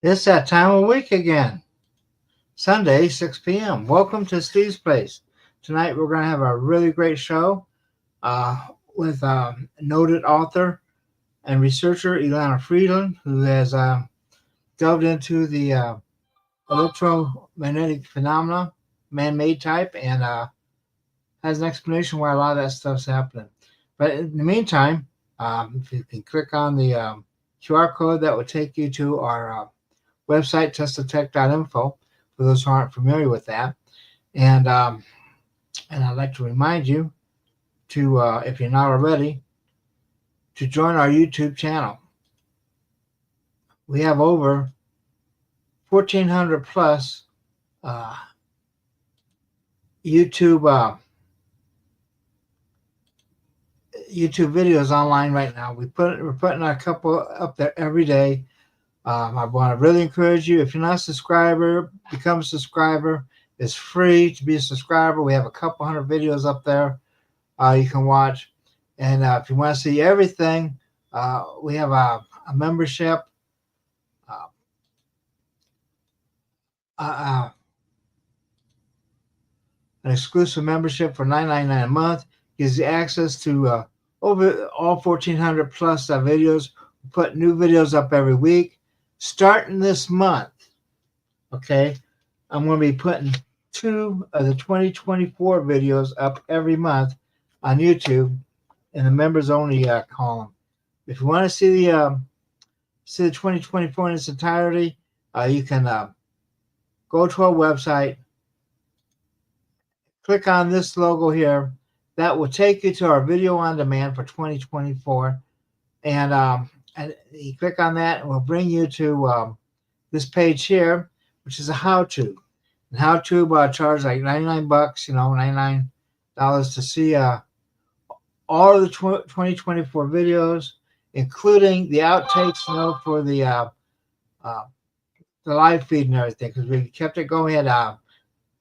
It's that time of week again. Sunday, 6 p.m. Welcome to Steve's Place. Tonight we're going to have a really great show with noted author and researcher Elena Freeland, who has delved into the electromagnetic phenomena, man-made type, and has an explanation why a lot of that stuff's happening. But in the meantime, if you can click on the QR code, that will take you to our website, testofTech.info, for those who aren't familiar with that. And I'd like to remind you to, if you're not already, to join our YouTube channel. We have over 1,400 plus YouTube videos online right now. We're putting a couple up there every day. I want to really encourage you, if you're not a subscriber, become a subscriber. It's free to be a subscriber. We have a couple hundred videos up there you can watch. And if you want to see everything, we have a membership, an exclusive membership for $9.99 a month. Gives you access to over all 1,400 plus videos. We put new videos up every week. Starting this month, okay, I'm going to be putting 2 of the 2024 videos up every month on YouTube in the members only column. If you want to see the 2024 in its entirety, you can go to our website, click on this logo here. That will take you to our video on demand for 2024, and you click on that, and we'll bring you to this page here, which is a how-to. And how-to charge like $99, $99 to see all of the 2024 videos, including the outtakes, for the live feed and everything, because we kept it going. We had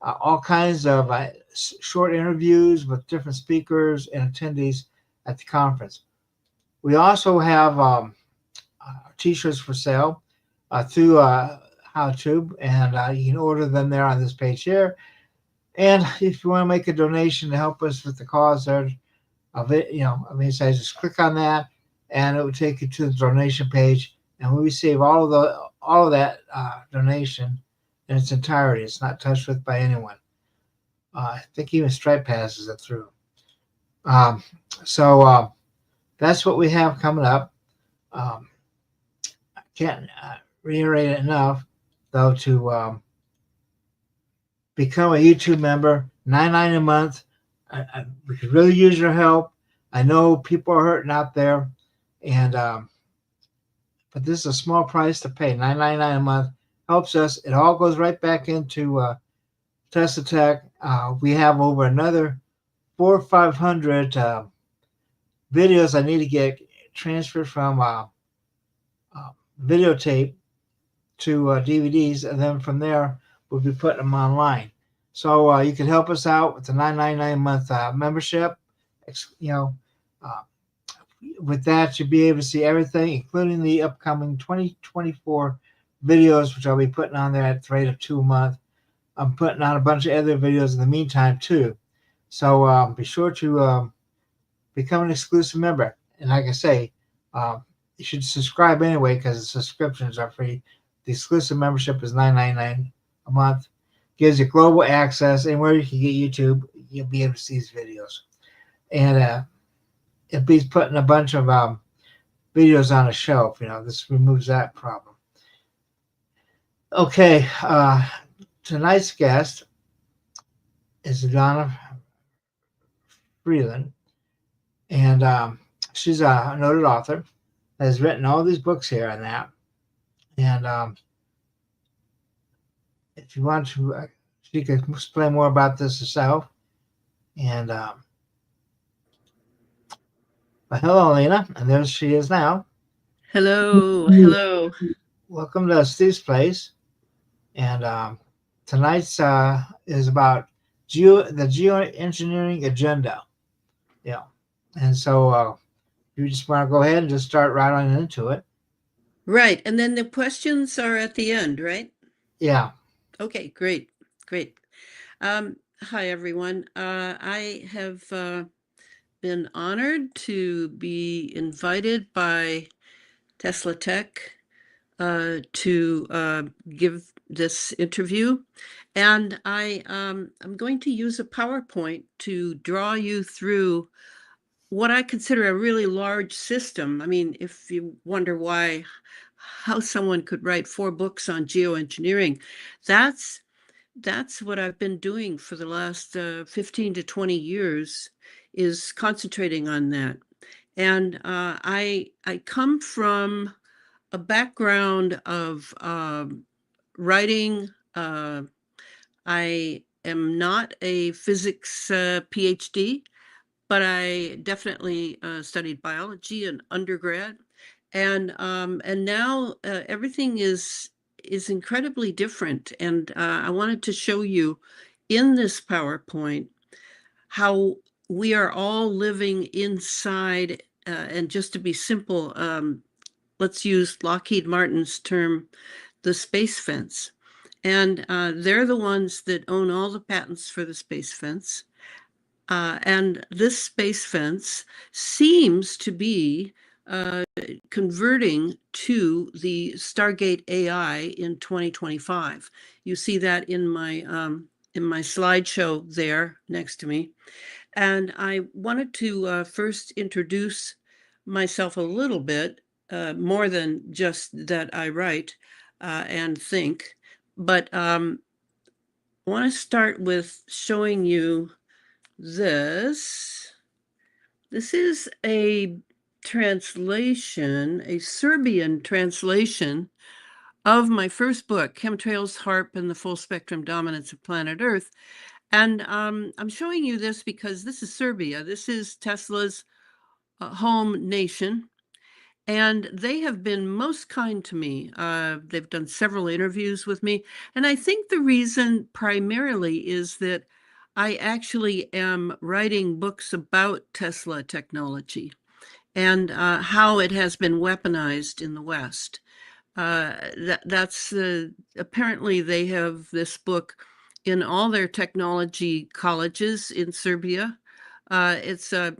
all kinds of short interviews with different speakers and attendees at the conference. We also have t-shirts for sale through how-to, and you can order them there on this page here. And if you want to make a donation to help us with the cause there of it, so just click on that, and it will take you to the donation page, and we receive all of that donation in its entirety. It's not touched with by anyone. I think even Stripe passes it through. So that's what we have coming up. I can't reiterate it enough, though, to become a YouTube member, $9.99 a month. We could really use your help. I know people are hurting out there, and but this is a small price to pay. $9.99 a month helps us. It all goes right back into Tesla Tech. We have over another 400 or 500 videos I need to get transferred from videotape to DVDs, and then from there we'll be putting them online. So you can help us out with the $9.99 a month membership. With that, you'll be able to see everything, including the upcoming 2024 videos, which I'll be putting on there at the rate of 2 a month. I'm putting on a bunch of other videos in the meantime too. So be sure to become an exclusive member. And like I say, you should subscribe anyway, because the subscriptions are free. The exclusive membership is $9.99 a month. Gives you global access. Anywhere you can get YouTube, you'll be able to see these videos. And it'll be putting a bunch of videos on a shelf. This removes that problem. Okay, tonight's guest is Elena Freeland, and she's a noted author, has written all these books here and that. And if you want to, she could explain more about this herself. And but hello, Elena, and there she is now. Hello. Welcome to Steve's Place. And tonight's is about the geoengineering agenda. Yeah. And so you just want to go ahead and just start right on into it. Right. And then the questions are at the end, right? Yeah. Okay, great. Great. Hi, everyone. I have been honored to be invited by Tesla Tech to give this interview. And I'm going to use a PowerPoint to draw you through what I consider a really large system. I mean, if you wonder how someone could write 4 books on geoengineering, that's that's what I've been doing for the last 15 to 20 years, is concentrating on that. And I come from a background of writing. I am not a physics PhD, but I definitely studied biology in undergrad, and now everything is incredibly different. And I wanted to show you in this PowerPoint how we are all living inside. And just to be simple, let's use Lockheed Martin's term, the space fence. And they're the ones that own all the patents for the space fence. And this space fence seems to be converting to the Stargate AI in 2025. You see that in my slideshow there next to me. And I wanted to first introduce myself a little bit, more than just that I write and think, but I want to start with showing you this. This is a translation, a Serbian translation of my first book, Chemtrails, HAARP, and the Full Spectrum Dominance of Planet Earth. And I'm showing you this because this is Serbia. This is Tesla's home nation. And they have been most kind to me. They've done several interviews with me. And I think the reason primarily is that I actually am writing books about Tesla technology and how it has been weaponized in the West. That's apparently they have this book in all their technology colleges in Serbia. It's a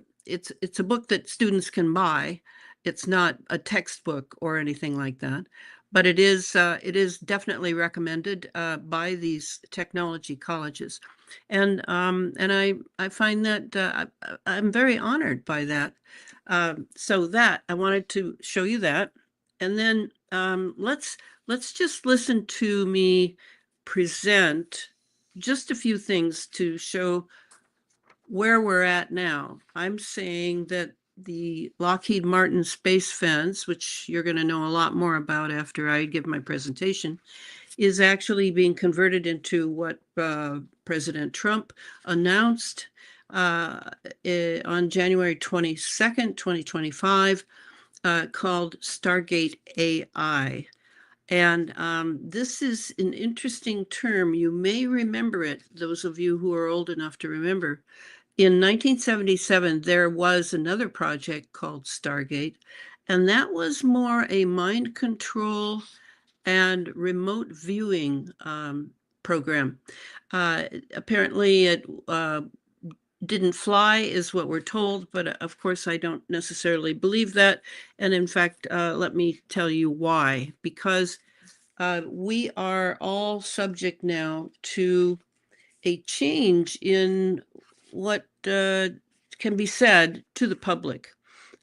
book that students can buy. It's not a textbook or anything like that, but it is definitely recommended by these technology colleges, and I find that I'm very honored by that. So that I wanted to show you that, and then let's just listen to me present just a few things to show where we're at now. I'm saying that the Lockheed Martin space fence, which you're going to know a lot more about after I give my presentation, is actually being converted into what President Trump announced on January 22nd, 2025, called Stargate AI. And this is an interesting term. You may remember it, those of you who are old enough to remember. In 1977, there was another project called Stargate, and that was more a mind control and remote viewing program. Apparently, it didn't fly, is what we're told, but of course, I don't necessarily believe that. And in fact, let me tell you why. Because we are all subject now to a change in what can be said to the public.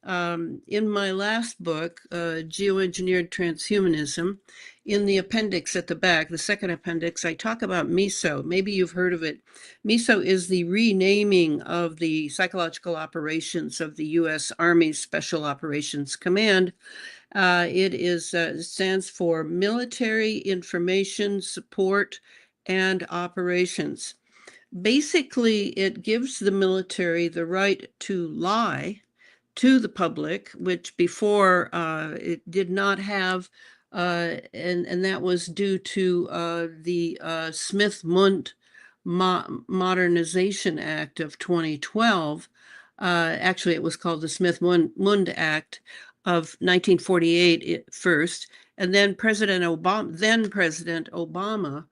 In my last book, Geoengineered Transhumanism, in the appendix at the back, the second appendix, I talk about MISO. Maybe you've heard of it. MISO is the renaming of the psychological operations of the U.S. Army Special Operations Command. It stands for Military Information Support and Operations. Basically, it gives the military the right to lie to the public, which before it did not have, and that was due to the Smith-Mundt Modernization Act of 2012. Actually, it was called the Smith-Mundt Act. of 1948 first, and then President Obama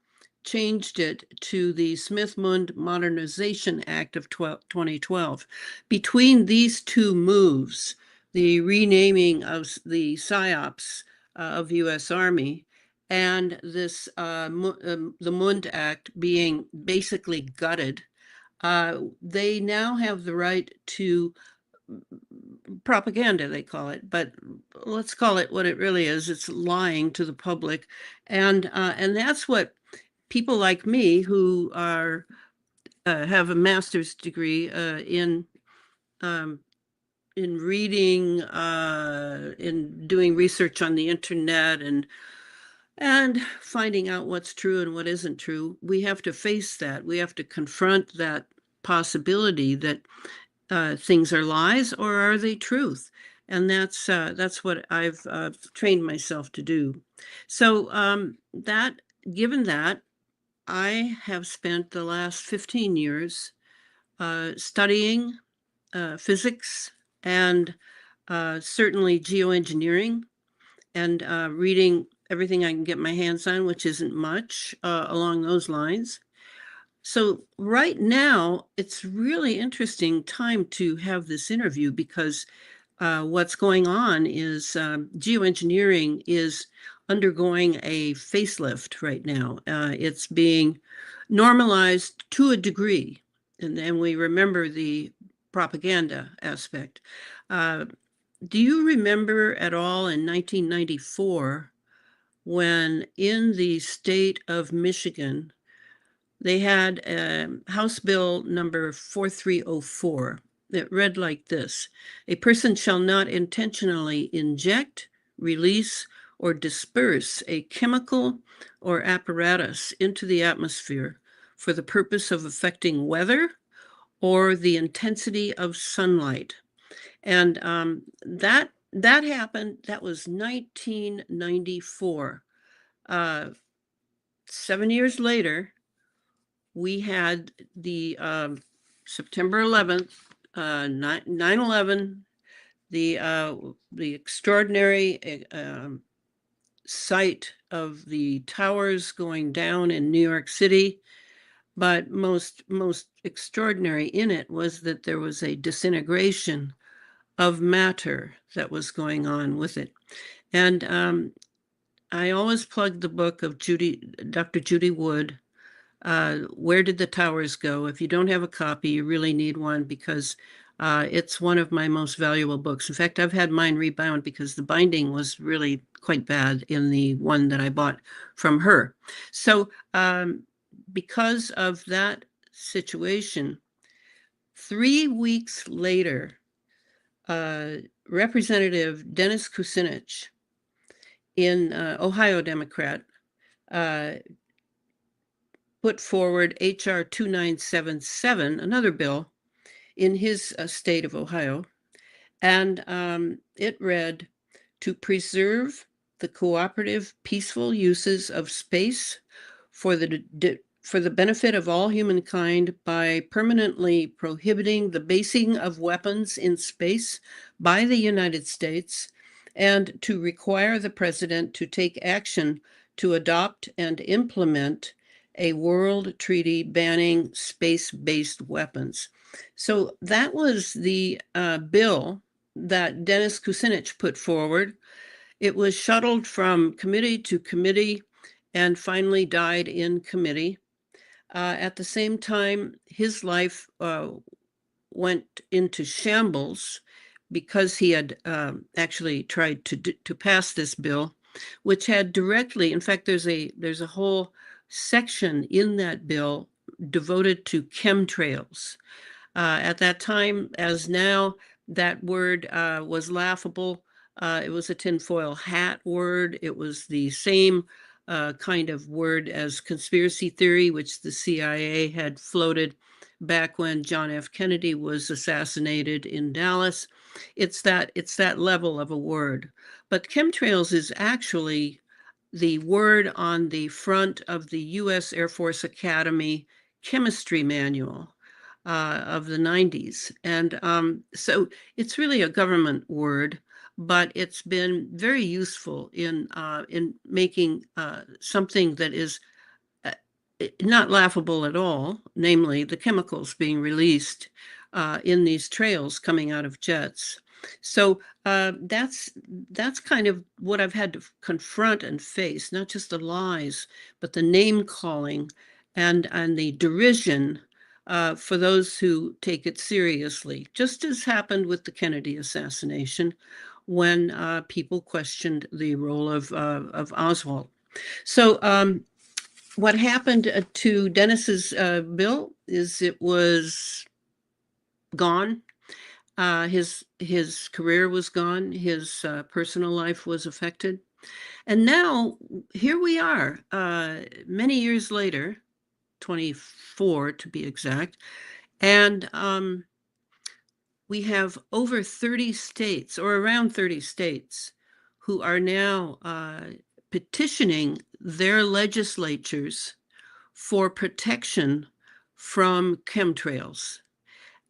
changed it to the Smith-Mundt Modernization Act of 2012. Between these two moves, the renaming of the PSYOPs of U.S. Army and this the Mundt Act being basically gutted, they now have the right to propaganda, they call it, but let's call it what it really is. It's lying to the public, and that's what people like me who are have a master's degree in reading, in doing research on the internet, and finding out what's true and what isn't true. We have to face that. We have to confront that possibility that things are lies, or are they truth? And that's what I've trained myself to do. So given that, I have spent the last 15 years studying physics and certainly geoengineering, and reading everything I can get my hands on, which isn't much, along those lines. So right now, it's really interesting time to have this interview, because what's going on is geoengineering is undergoing a facelift right now. It's being normalized to a degree, and then we remember the propaganda aspect. Do you remember at all in 1994 when in the state of Michigan, they had House Bill number 4304 that read like this: a person shall not intentionally inject, release, or disperse a chemical or apparatus into the atmosphere for the purpose of affecting weather or the intensity of sunlight. And that happened. That was 1994. 7 years later, we had the September 11th, 9/11, the extraordinary sight of the towers going down in New York City. But most extraordinary in it was that there was a disintegration of matter that was going on with it. And I always plug the book of Dr. Judy Wood, Where Did the Towers Go? If you don't have a copy, you really need one, because it's one of my most valuable books. In fact, I've had mine rebound because the binding was really quite bad in the one that I bought from her. So because of that situation, 3 weeks later, Representative Dennis Kucinich, in Ohio Democrat, put forward H.R. 2977, another bill, in his state of Ohio, and it read, to preserve the cooperative, peaceful uses of space for the benefit of all humankind by permanently prohibiting the basing of weapons in space by the United States, and to require the president to take action to adopt and implement a world treaty banning space-based weapons. So that was the bill that Dennis Kucinich put forward. It was shuttled from committee to committee and finally died in committee. At the same time, his life went into shambles because he had actually tried to pass this bill, which had directly, in fact, there's a whole section in that bill devoted to chemtrails. At that time, as now, that word was laughable. It was a tinfoil hat word. It was the same kind of word as conspiracy theory, which the CIA had floated back when John F. Kennedy was assassinated in Dallas. It's that level of a word. But chemtrails is actually the word on the front of the U.S. Air Force Academy chemistry manual of the 90s. And so it's really a government word. but it's been very useful in making something that is not laughable at all, namely the chemicals being released in these trails coming out of jets. So that's kind of what I've had to confront and face, not just the lies, but the name calling and the derision for those who take it seriously, just as happened with the Kennedy assassination, when people questioned the role of Oswald. So what happened to Dennis's bill is it was gone. His career was gone. His personal life was affected. And now here we are, many years later, 24 to be exact, and we have over 30 states, or around 30 states, who are now petitioning their legislatures for protection from chemtrails.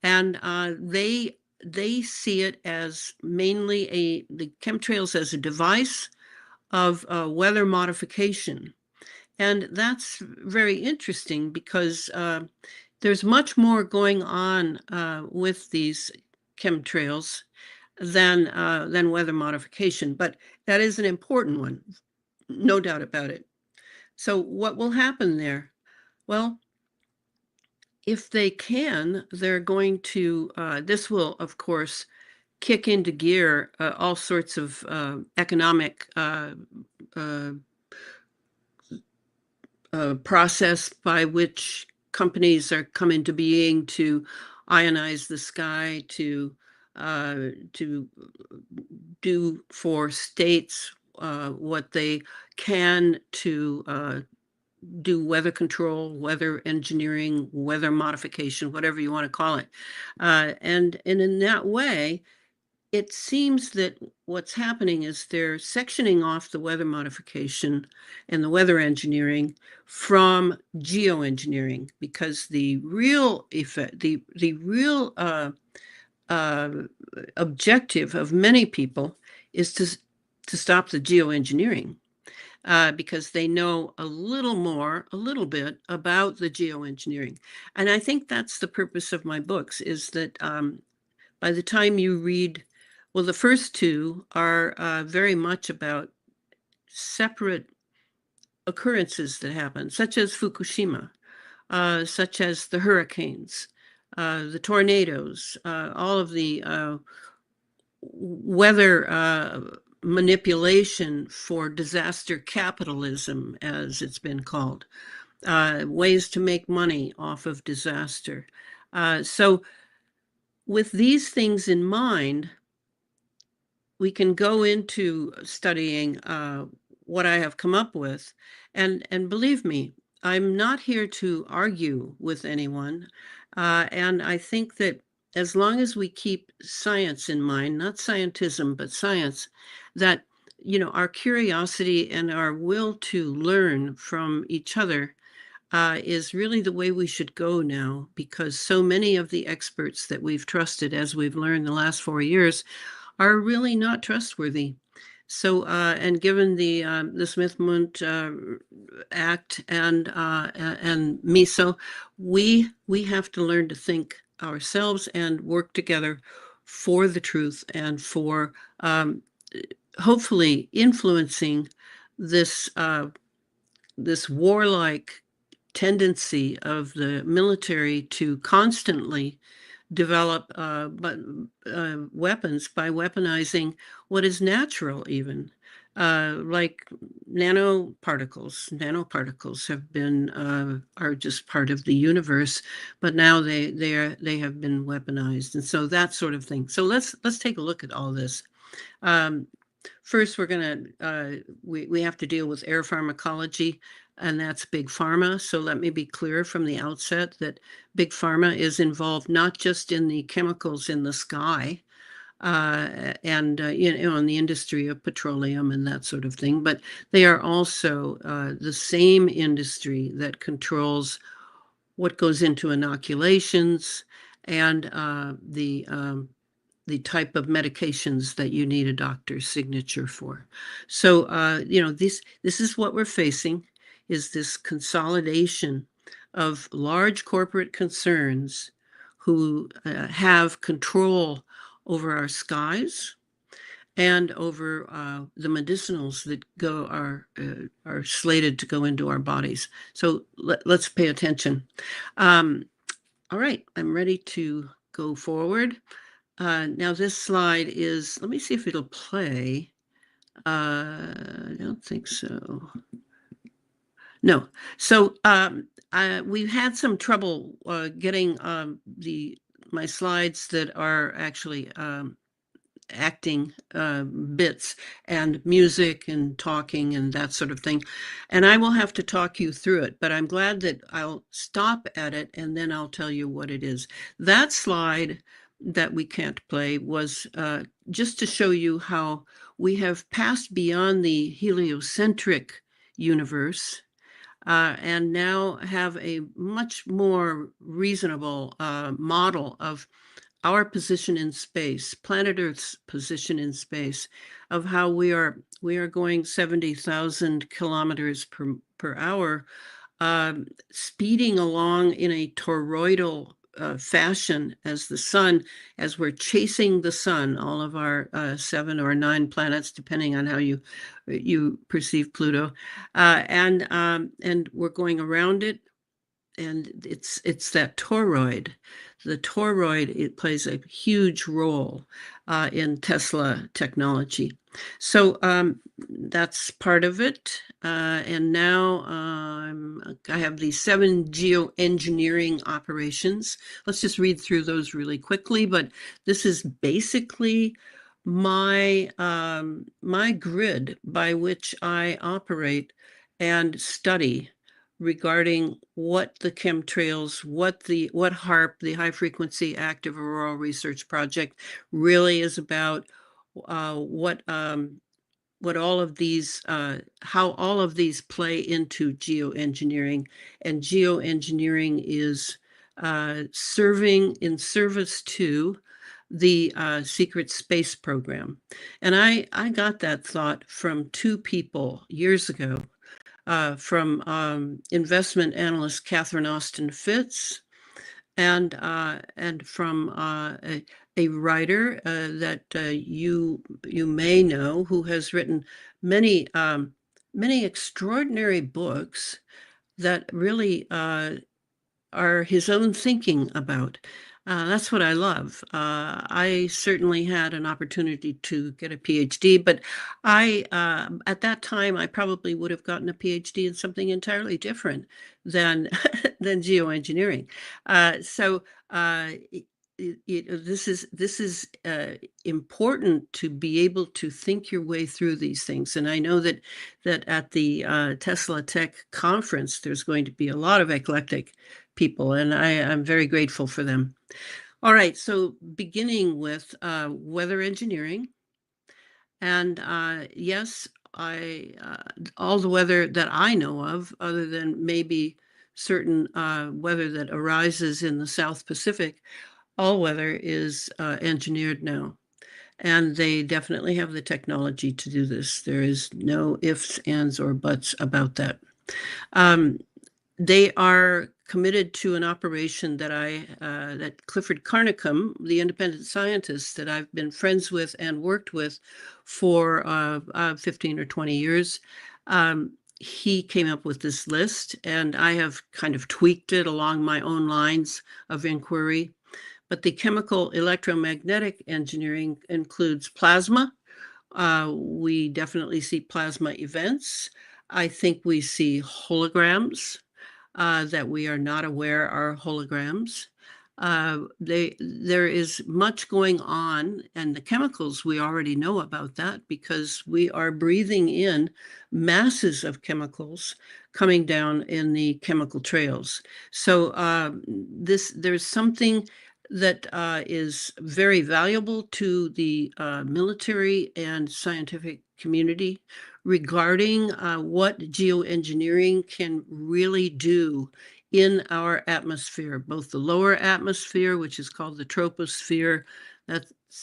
And they see it as mainly the chemtrails as a device of weather modification. And that's very interesting because there's much more going on with these chemtrails than weather modification, but that is an important one, no doubt about it. So what will happen there? Well, if they can, they're going to, this will, of course, kick into gear all sorts of economic process by which companies are come into being to ionize the sky, to do for states what they can to do weather control, weather engineering, weather modification, whatever you want to call it. And in that way, it seems that what's happening is they're sectioning off the weather modification and the weather engineering from geoengineering, because the real effect, the real objective of many people is to stop the geoengineering. Because they know a little bit about the geoengineering. And I think that's the purpose of my books, is that by the time you read, well, the first two are very much about separate occurrences that happen, such as Fukushima, such as the hurricanes, the tornadoes, all of the weather manipulation for disaster capitalism, as it's been called, ways to make money off of disaster. So with these things in mind, we can go into studying what I have come up with. And believe me, I'm not here to argue with anyone. And I think that as long as we keep science in mind, not scientism, but science, that, you know, our curiosity and our will to learn from each other is really the way we should go now, because so many of the experts that we've trusted, as we've learned the last 4 years, are really not trustworthy. So, and given the Smith-Mundt Act and MISO, we have to learn to think ourselves and work together for the truth and for hopefully influencing this this warlike tendency of the military to constantly develop weapons by weaponizing what is natural, even like nanoparticles. Nanoparticles have been are just part of the universe, but now they have been weaponized, and so that sort of thing. So let's take a look at all this. First, we're going to we have to deal with air pharmacology, and that's Big Pharma. So let me be clear from the outset that Big Pharma is involved not just in the chemicals in the sky and you know, in the industry of petroleum and that sort of thing, but they are also the same industry that controls what goes into inoculations and the the type of medications that you need a doctor's signature for. So, this is what we're facing, is this consolidation of large corporate concerns who have control over our skies and over the medicinals that are slated to go into our bodies. So let's pay attention. All right, I'm ready to go forward. Now this slide is, let me see if it'll play. I don't think so. No. So we've had some trouble getting my slides that are actually acting bits and music and talking and that sort of thing. And I will have to talk you through it, but I'm glad that I'll stop at it and then I'll tell you what it is. That slide that we can't play was just to show you how we have passed beyond the heliocentric universe and now have a much more reasonable model of our position in space, planet Earth's position in space, of how we are going 70,000 kilometers per hour, speeding along in a toroidal fashion as the sun, as we're chasing the sun, all of our 7 or 9 planets, depending on how you perceive Pluto, and we're going around it, and it's that toroid. The toroid, it plays a huge role in Tesla technology. So that's part of it. And now I have these 7 geoengineering operations. Let's just read through those really quickly. But this is basically my my grid by which I operate and study regarding what the chemtrails, what HAARP, the High Frequency Active Auroral Research Project, really is about, what all of these, how all of these play into geoengineering, and geoengineering is serving in service to the secret space program. And I got that thought from 2 people years ago. From investment analyst Catherine Austin Fitz, and from a writer that you may know, who has written many extraordinary books that really are his own thinking about. That's what I love. I certainly had an opportunity to get a PhD, but at that time, I probably would have gotten a PhD in something entirely different than than geoengineering. So this is important to be able to think your way through these things. And I know that at the Tesla Tech conference, there's going to be a lot of eclectic people, and I'm very grateful for them. All right, so beginning with weather engineering, and yes, all the weather that I know of, other than maybe certain weather that arises in the South Pacific, all weather is engineered now. And they definitely have the technology to do this. There is no ifs, ands, or buts about that. They are committed to an operation that that Clifford Carnicom, the independent scientist that I've been friends with and worked with for 15 or 20 years, he came up with this list, and I have kind of tweaked it along my own lines of inquiry. But the chemical electromagnetic engineering includes plasma. We definitely see plasma events. I think we see holograms that we are not aware are holograms. There is much going on, and the chemicals, we already know about that because we are breathing in masses of chemicals coming down in the chemical trails. So there's something that is very valuable to the military and scientific community regarding what geoengineering can really do in our atmosphere, both the lower atmosphere, which is called the troposphere.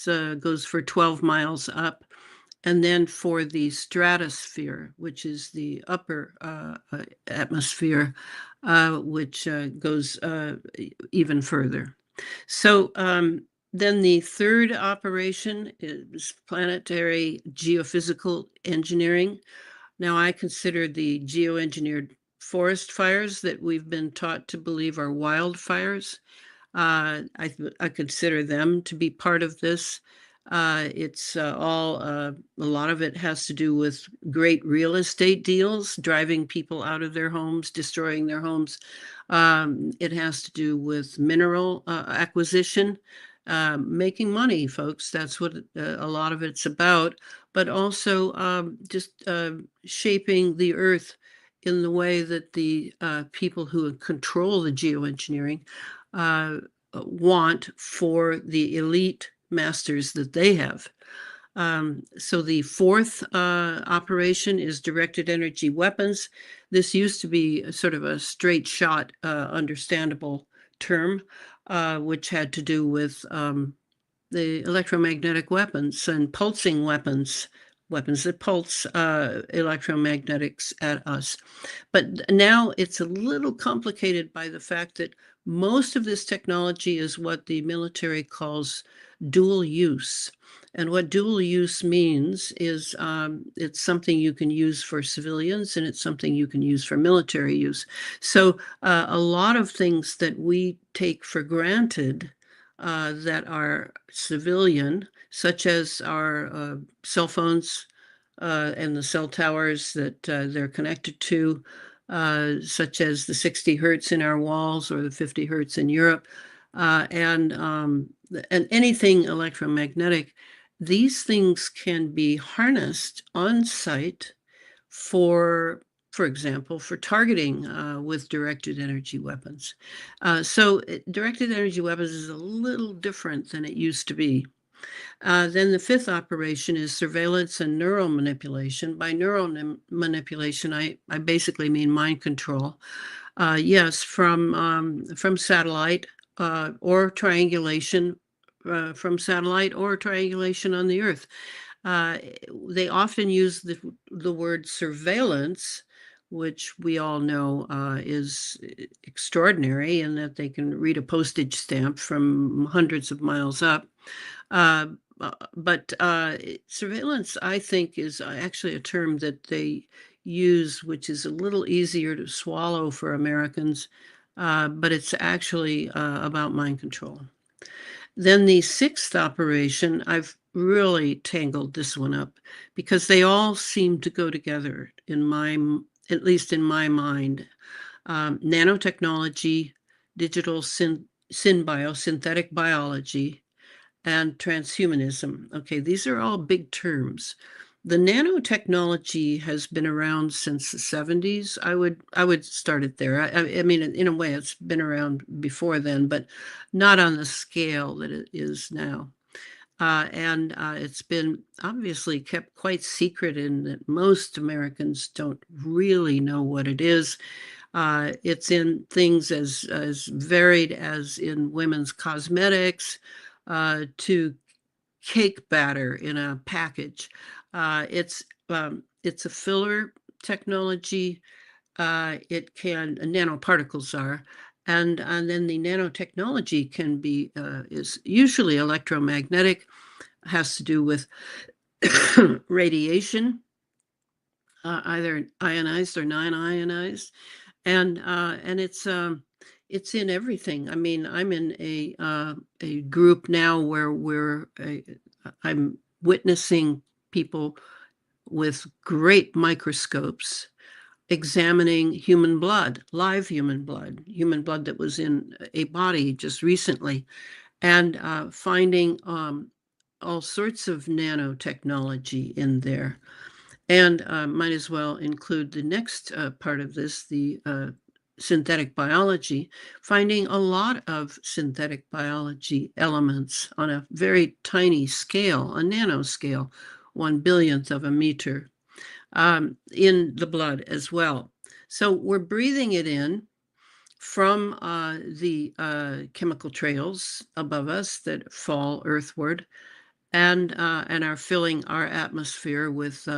goes for 12 miles up. And then for the stratosphere, which is the upper atmosphere, which goes even further. So then the third operation is planetary geophysical engineering. Now, I consider the geoengineered forest fires that we've been taught to believe are wildfires. I consider them to be part of this. It's all, a lot of it has to do with great real estate deals, driving people out of their homes, destroying their homes. It has to do with mineral acquisition, making money, folks. That's what a lot of it's about, but also just shaping the earth in the way that the people who control the geoengineering want for the elite masters that they have. So the fourth operation is directed energy weapons. This used to be sort of a straight shot, understandable term, which had to do with the electromagnetic weapons and pulsing weapons, weapons that pulse electromagnetics at us. But now it's a little complicated by the fact that most of this technology is what the military calls dual use. And what dual use means is it's something you can use for civilians and it's something you can use for military use. So a lot of things that we take for granted that are civilian, such as our cell phones and the cell towers that they're connected to, such as the 60 hertz in our walls or the 50 hertz in Europe, and anything electromagnetic. These things can be harnessed on site for example, for targeting with directed energy weapons. So directed energy weapons is a little different than it used to be. Then the fifth operation is surveillance and neural manipulation. By neural manipulation, I basically mean mind control. Yes, from satellite or triangulation from satellite or triangulation on the Earth. They often use the word surveillance, which we all know is extraordinary in that they can read a postage stamp from hundreds of miles up. But surveillance, I think, is actually a term that they use, which is a little easier to swallow for Americans, but it's actually about mind control. Then the sixth operation, I've really tangled this one up because they all seem to go together at least in my mind. Nanotechnology, digital synbio, synthetic biology, and transhumanism. Okay, these are all big terms. The nanotechnology has been around since the 70s. I would start it there. I mean, in a way, it's been around before then, but not on the scale that it is now. And it's been obviously kept quite secret in that most Americans don't really know what it is. It's in things as varied as in women's cosmetics to cake batter in a package. It's a filler technology. It can nanoparticles are, and then the nanotechnology can be is usually electromagnetic, has to do with radiation, either ionized or non-ionized, and it's in everything. I mean, I'm in a group now where I'm witnessing people with great microscopes examining human blood, live human blood that was in a body just recently, and finding all sorts of nanotechnology in there. And might as well include the next part of this, the synthetic biology, finding a lot of synthetic biology elements on a very tiny scale, a nanoscale, 1/1000th of a meter, in the blood as well. So we're breathing it in from the chemical trails above us that fall earthward and are filling our atmosphere with,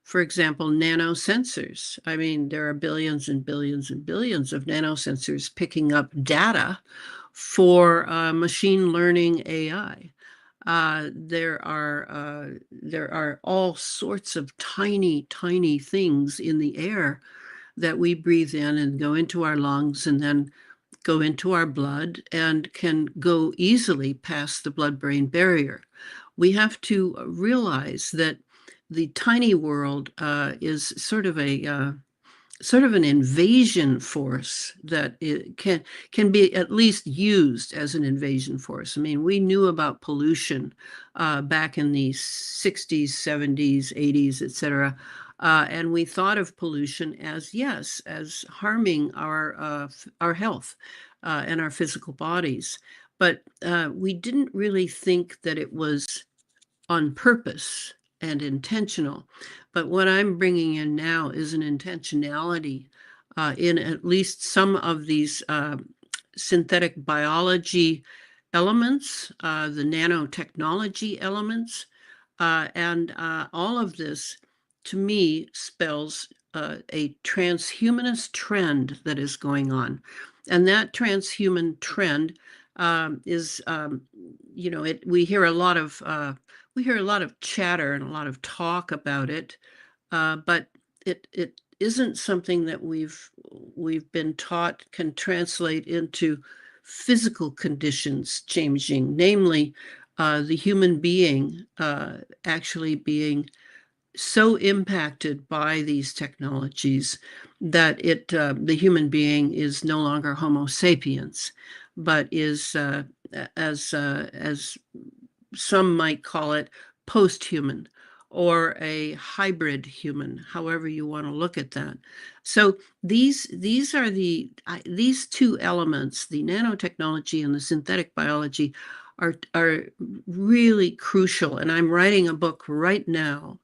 for example, nanosensors. I mean, there are billions and billions and billions of nanosensors picking up data for machine learning AI. There are all sorts of tiny, tiny things in the air that we breathe in and go into our lungs and then go into our blood and can go easily past the blood-brain barrier. We have to realize that the tiny world is sort of an invasion force that it can be at least used as an invasion force. I mean, we knew about pollution back in the 60s, 70s, 80s, etc. And we thought of pollution as, yes, as harming our health and our physical bodies. But we didn't really think that it was on purpose and intentional. But what I'm bringing in now is an intentionality in at least some of these synthetic biology elements, the nanotechnology elements, and all of this to me spells a transhumanist trend that is going on. And that transhuman trend is, we hear a lot of chatter and a lot of talk about it, but it isn't something that we've been taught can translate into physical conditions changing, namely the human being actually being so impacted by these technologies that the human being is no longer Homo sapiens, but is as some might call it post-human or a hybrid human, however you want to look at that. So these are these two elements, the nanotechnology and the synthetic biology, are really crucial. And I'm writing a book right now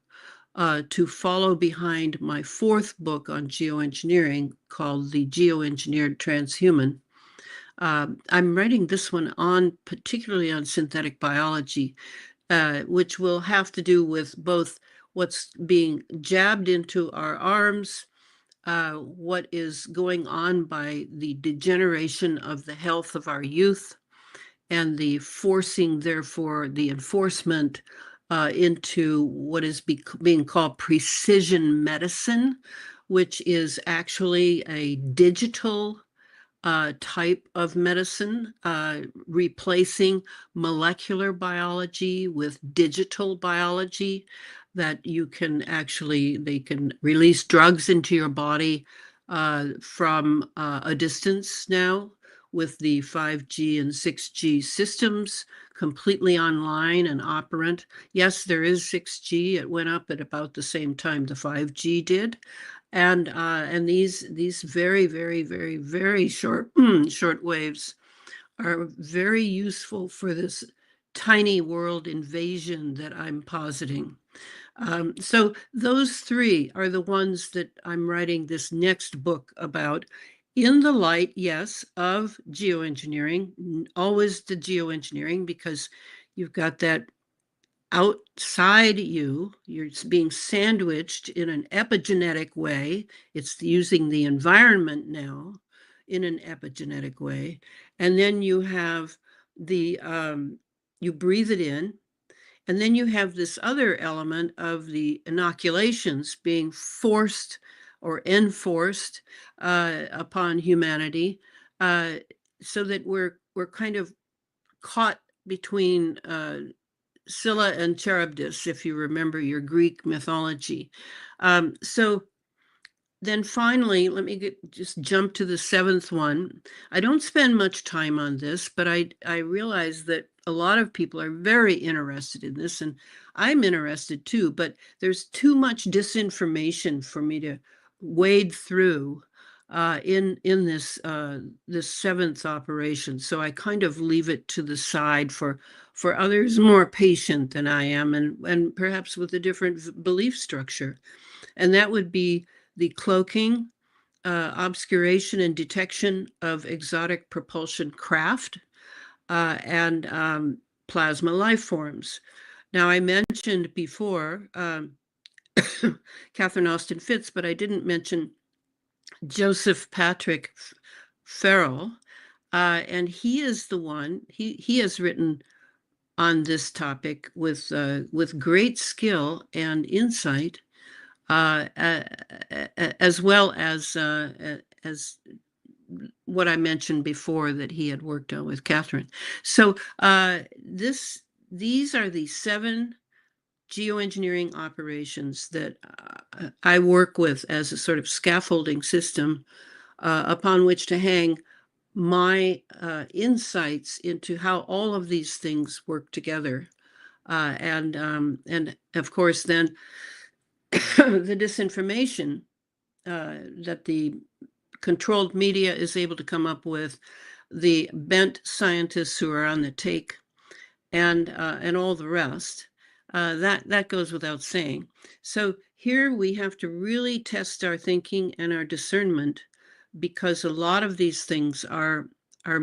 to follow behind my fourth book on geoengineering called The Geoengineered Transhuman. I'm writing this one particularly on synthetic biology, which will have to do with both what's being jabbed into our arms, what is going on by the degeneration of the health of our youth, and the forcing, therefore, the enforcement into what is being called precision medicine, which is actually a digital type of medicine, replacing molecular biology with digital biology, that they can release drugs into your body from a distance now with the 5G and 6G systems completely online and operant. Yes, there is 6G. It went up at about the same time the 5G did. And these very, very, very, very short short waves are very useful for this tiny world invasion that I'm positing. So those three are the ones that I'm writing this next book about, in the light, yes, of geoengineering, always the geoengineering, because you've got that outside you're being sandwiched in an epigenetic way. It's using the environment now in an epigenetic way. And then you have you breathe it in. And then you have this other element of the inoculations being forced or enforced upon humanity, so that we're kind of caught between Scylla and Charybdis, if you remember your Greek mythology. So then finally, let me just jump to the seventh one. I don't spend much time on this, but I realize that a lot of people are very interested in this, and I'm interested too, but there's too much disinformation for me to wade through in this seventh operation. So I kind of leave it to the side for others more patient than I am, and perhaps with a different belief structure. And that would be the cloaking, obscuration and detection of exotic propulsion craft, and plasma life forms. Now, I mentioned before Catherine Austin Fitts, but I didn't mention Joseph Patrick Farrell, and he is the one, he has written on this topic with great skill and insight, as well as what I mentioned before that he had worked on with Catherine. So these are the 7 geoengineering operations that I work with as a sort of scaffolding system upon which to hang my insights into how all of these things work together. And of course, then the disinformation that the controlled media is able to come up with, the bent scientists who are on the take, and all the rest. That goes without saying. So here we have to really test our thinking and our discernment, because a lot of these things are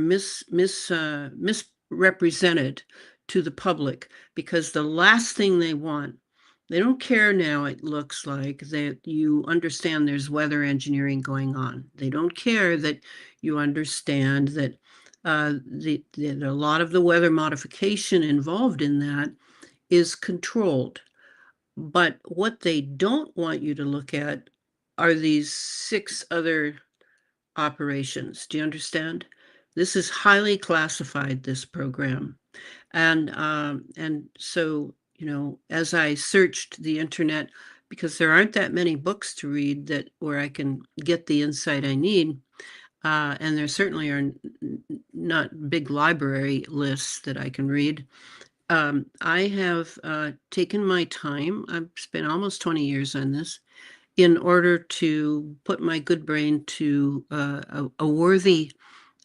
misrepresented to the public, because the last thing they want, they don't care now, it looks like, that you understand there's weather engineering going on. They don't care that you understand that a lot of the weather modification involved in that is controlled. But what they don't want you to look at are these 6 other operations. Do you understand? This is highly classified, this program. And so, as I searched the internet, because there aren't that many books to read where I can get the insight I need, and there certainly are not big library lists that I can read. I have taken my time. I've spent almost 20 years on this in order to put my good brain to a worthy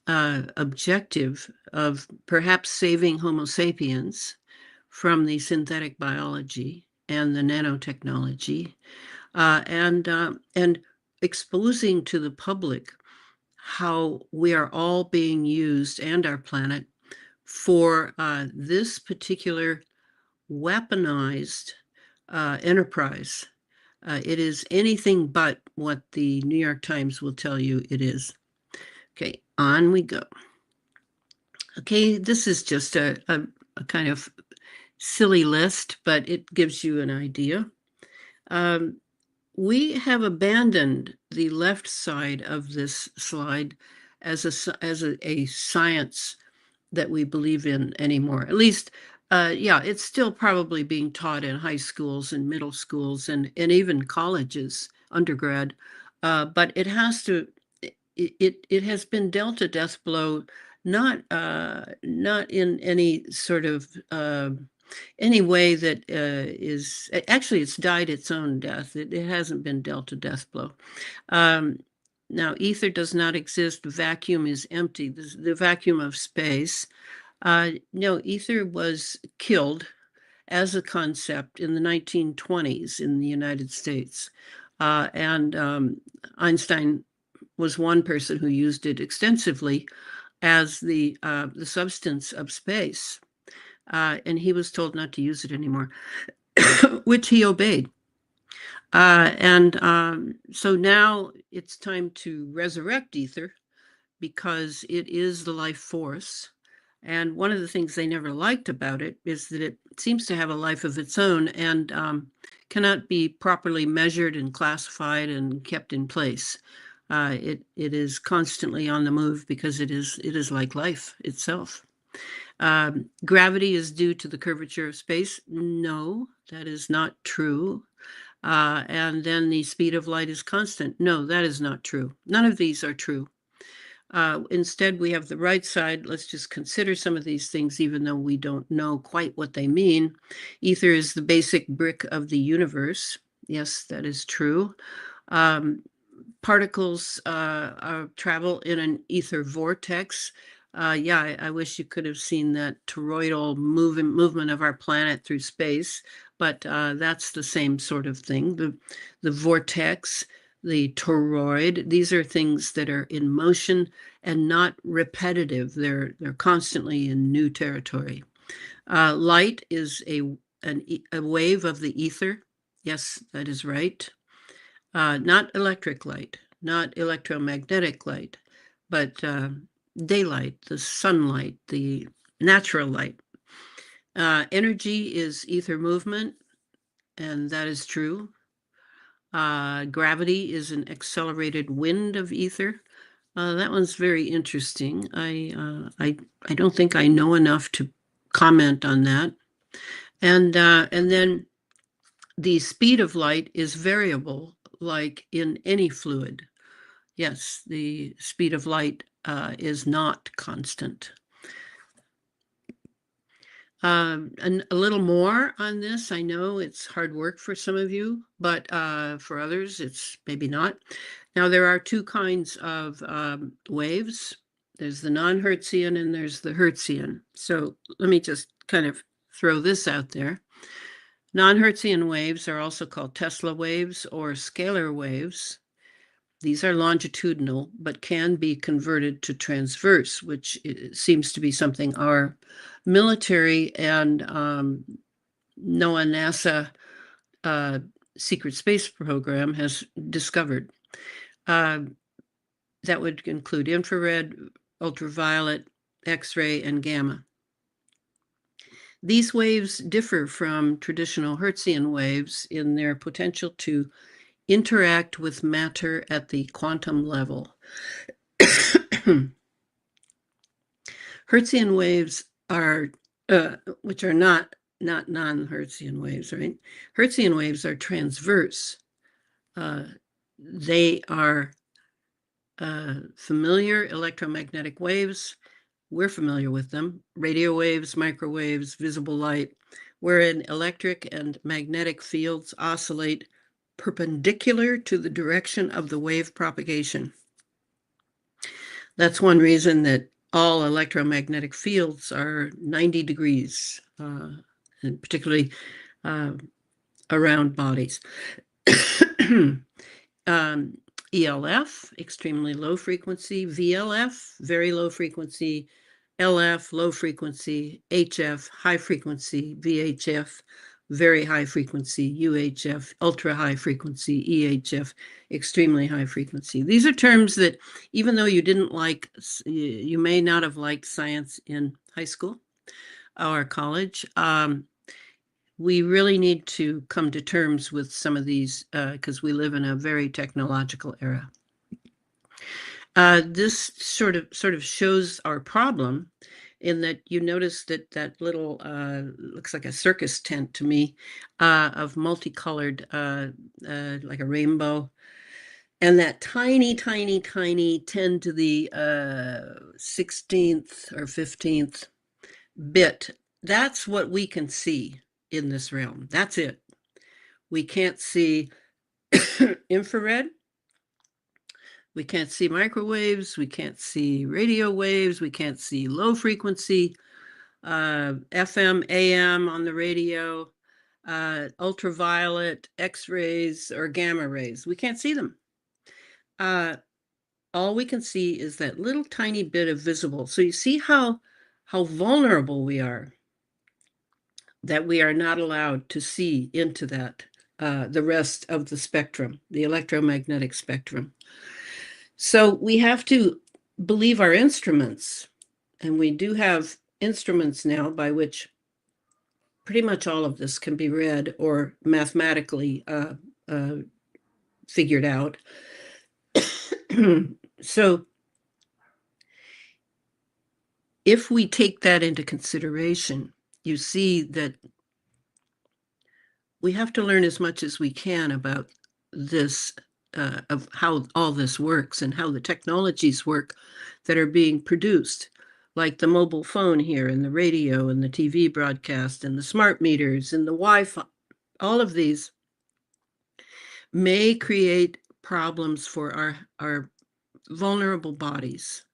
objective of perhaps saving Homo sapiens from the synthetic biology and the nanotechnology, and exposing to the public how we are all being used, and our planet, for this particular weaponized enterprise. It is anything but what the New York Times will tell you it is. Okay, on we go. Okay, this is just a kind of silly list, but it gives you an idea. We have abandoned the left side of this slide as a science that we believe in anymore. At least, yeah, it's still probably being taught in high schools and middle schools and even colleges, undergrad. But it has to, it has been dealt a death blow, not in any sort of any way that is actually, it's died its own death. It hasn't been dealt a death blow. Now, ether does not exist. Vacuum is empty. The vacuum of space. No, ether was killed as a concept in the 1920s in the United States. And Einstein was one person who used it extensively as the substance of space. And he was told not to use it anymore, which he obeyed. So now it's time to resurrect ether, because it is the life force. And one of the things they never liked about it is that it seems to have a life of its own and cannot be properly measured and classified and kept in place. It is constantly on the move, because it is like life itself. Gravity is due to the curvature of space. No, that is not true. And then the speed of light is constant. No, that is not true. None of these are true. Instead, we have the right side. Let's just consider some of these things, even though we don't know quite what they mean. Ether is the basic brick of the universe. Yes, that is true. Particles travel in an ether vortex. Yeah, I wish you could have seen that toroidal movement of our planet through space, but that's the same sort of thing. The vortex, the toroid. These are things that are in motion and not repetitive. They're constantly in new territory. Light is a wave of the ether. Yes, that is right. Not electric light, not electromagnetic light, but daylight, the sunlight, the natural light. Energy is ether movement, and that is true. Gravity is an accelerated wind of ether. That one's very interesting. I don't think I know enough to comment on that. And then the speed of light is variable, like in any fluid. Yes, the speed of light is not constant. And a little more on this. I know it's hard work for some of you, but for others, it's maybe not. Now, there are two kinds of waves. There's the non-Hertzian and there's the Hertzian. So let me just kind of throw this out there. Non-Hertzian waves are also called Tesla waves or scalar waves. These are longitudinal, but can be converted to transverse, which seems to be something our military and NOAA, NASA secret space program has discovered. That would include infrared, ultraviolet, X-ray, and gamma. These waves differ from traditional Hertzian waves in their potential to interact with matter at the quantum level. Hertzian waves are, which are not non-Hertzian waves, right? Hertzian waves are transverse. They are familiar electromagnetic waves. We're familiar with them. Radio waves, microwaves, visible light, wherein electric and magnetic fields oscillate perpendicular to the direction of the wave propagation. That's one reason that all electromagnetic fields are 90 degrees, and particularly around bodies. ELF, extremely low frequency, VLF, very low frequency, LF, low frequency, HF, high frequency, VHF, very high frequency, UHF, ultra high frequency, EHF, extremely high frequency. These are terms that, even though you didn't like, you may not have liked science in high school or college, we really need to come to terms with some of these because we live in a very technological era. This sort of shows our problem in that you notice that little, looks like a circus tent to me, of multicolored, like a rainbow. And that tiny, tiny, tiny 10 to the 16th or 15th bit, that's what we can see in this realm. That's it. We can't see infrared. We can't see microwaves. We can't see radio waves. We can't see low frequency, FM, AM on the radio, ultraviolet, X-rays, or gamma rays. We can't see them. All we can see is that little tiny bit of visible. So you see how vulnerable we are, that we are not allowed to see into that, the rest of the spectrum, the electromagnetic spectrum. So we have to believe our instruments, and we do have instruments now by which pretty much all of this can be read or mathematically figured out. So if we take that into consideration, you see that we have to learn as much as we can about this, of how all this works and how the technologies work that are being produced, like the mobile phone here and the radio and the TV broadcast and the smart meters and the Wi-Fi. All of these may create problems for our vulnerable bodies,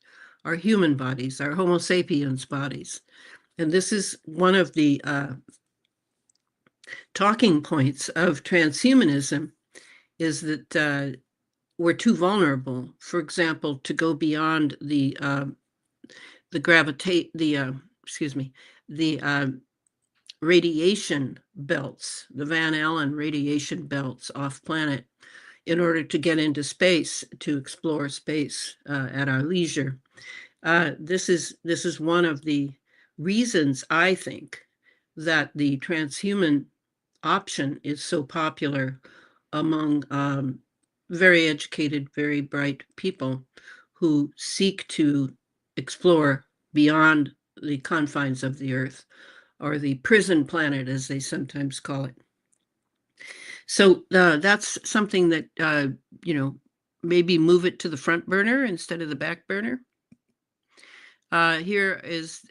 our human bodies, our Homo sapiens bodies. And this is one of the talking points of transhumanism, is that we're too vulnerable, for example, to go beyond the radiation belts, the Van Allen radiation belts off planet, in order to get into space, to explore space at our leisure. This is one of the reasons, I think, that the transhuman option is so popular among very educated, very bright people who seek to explore beyond the confines of the Earth, or the prison planet, as they sometimes call it. So that's something that, maybe move it to the front burner instead of the back burner. Here is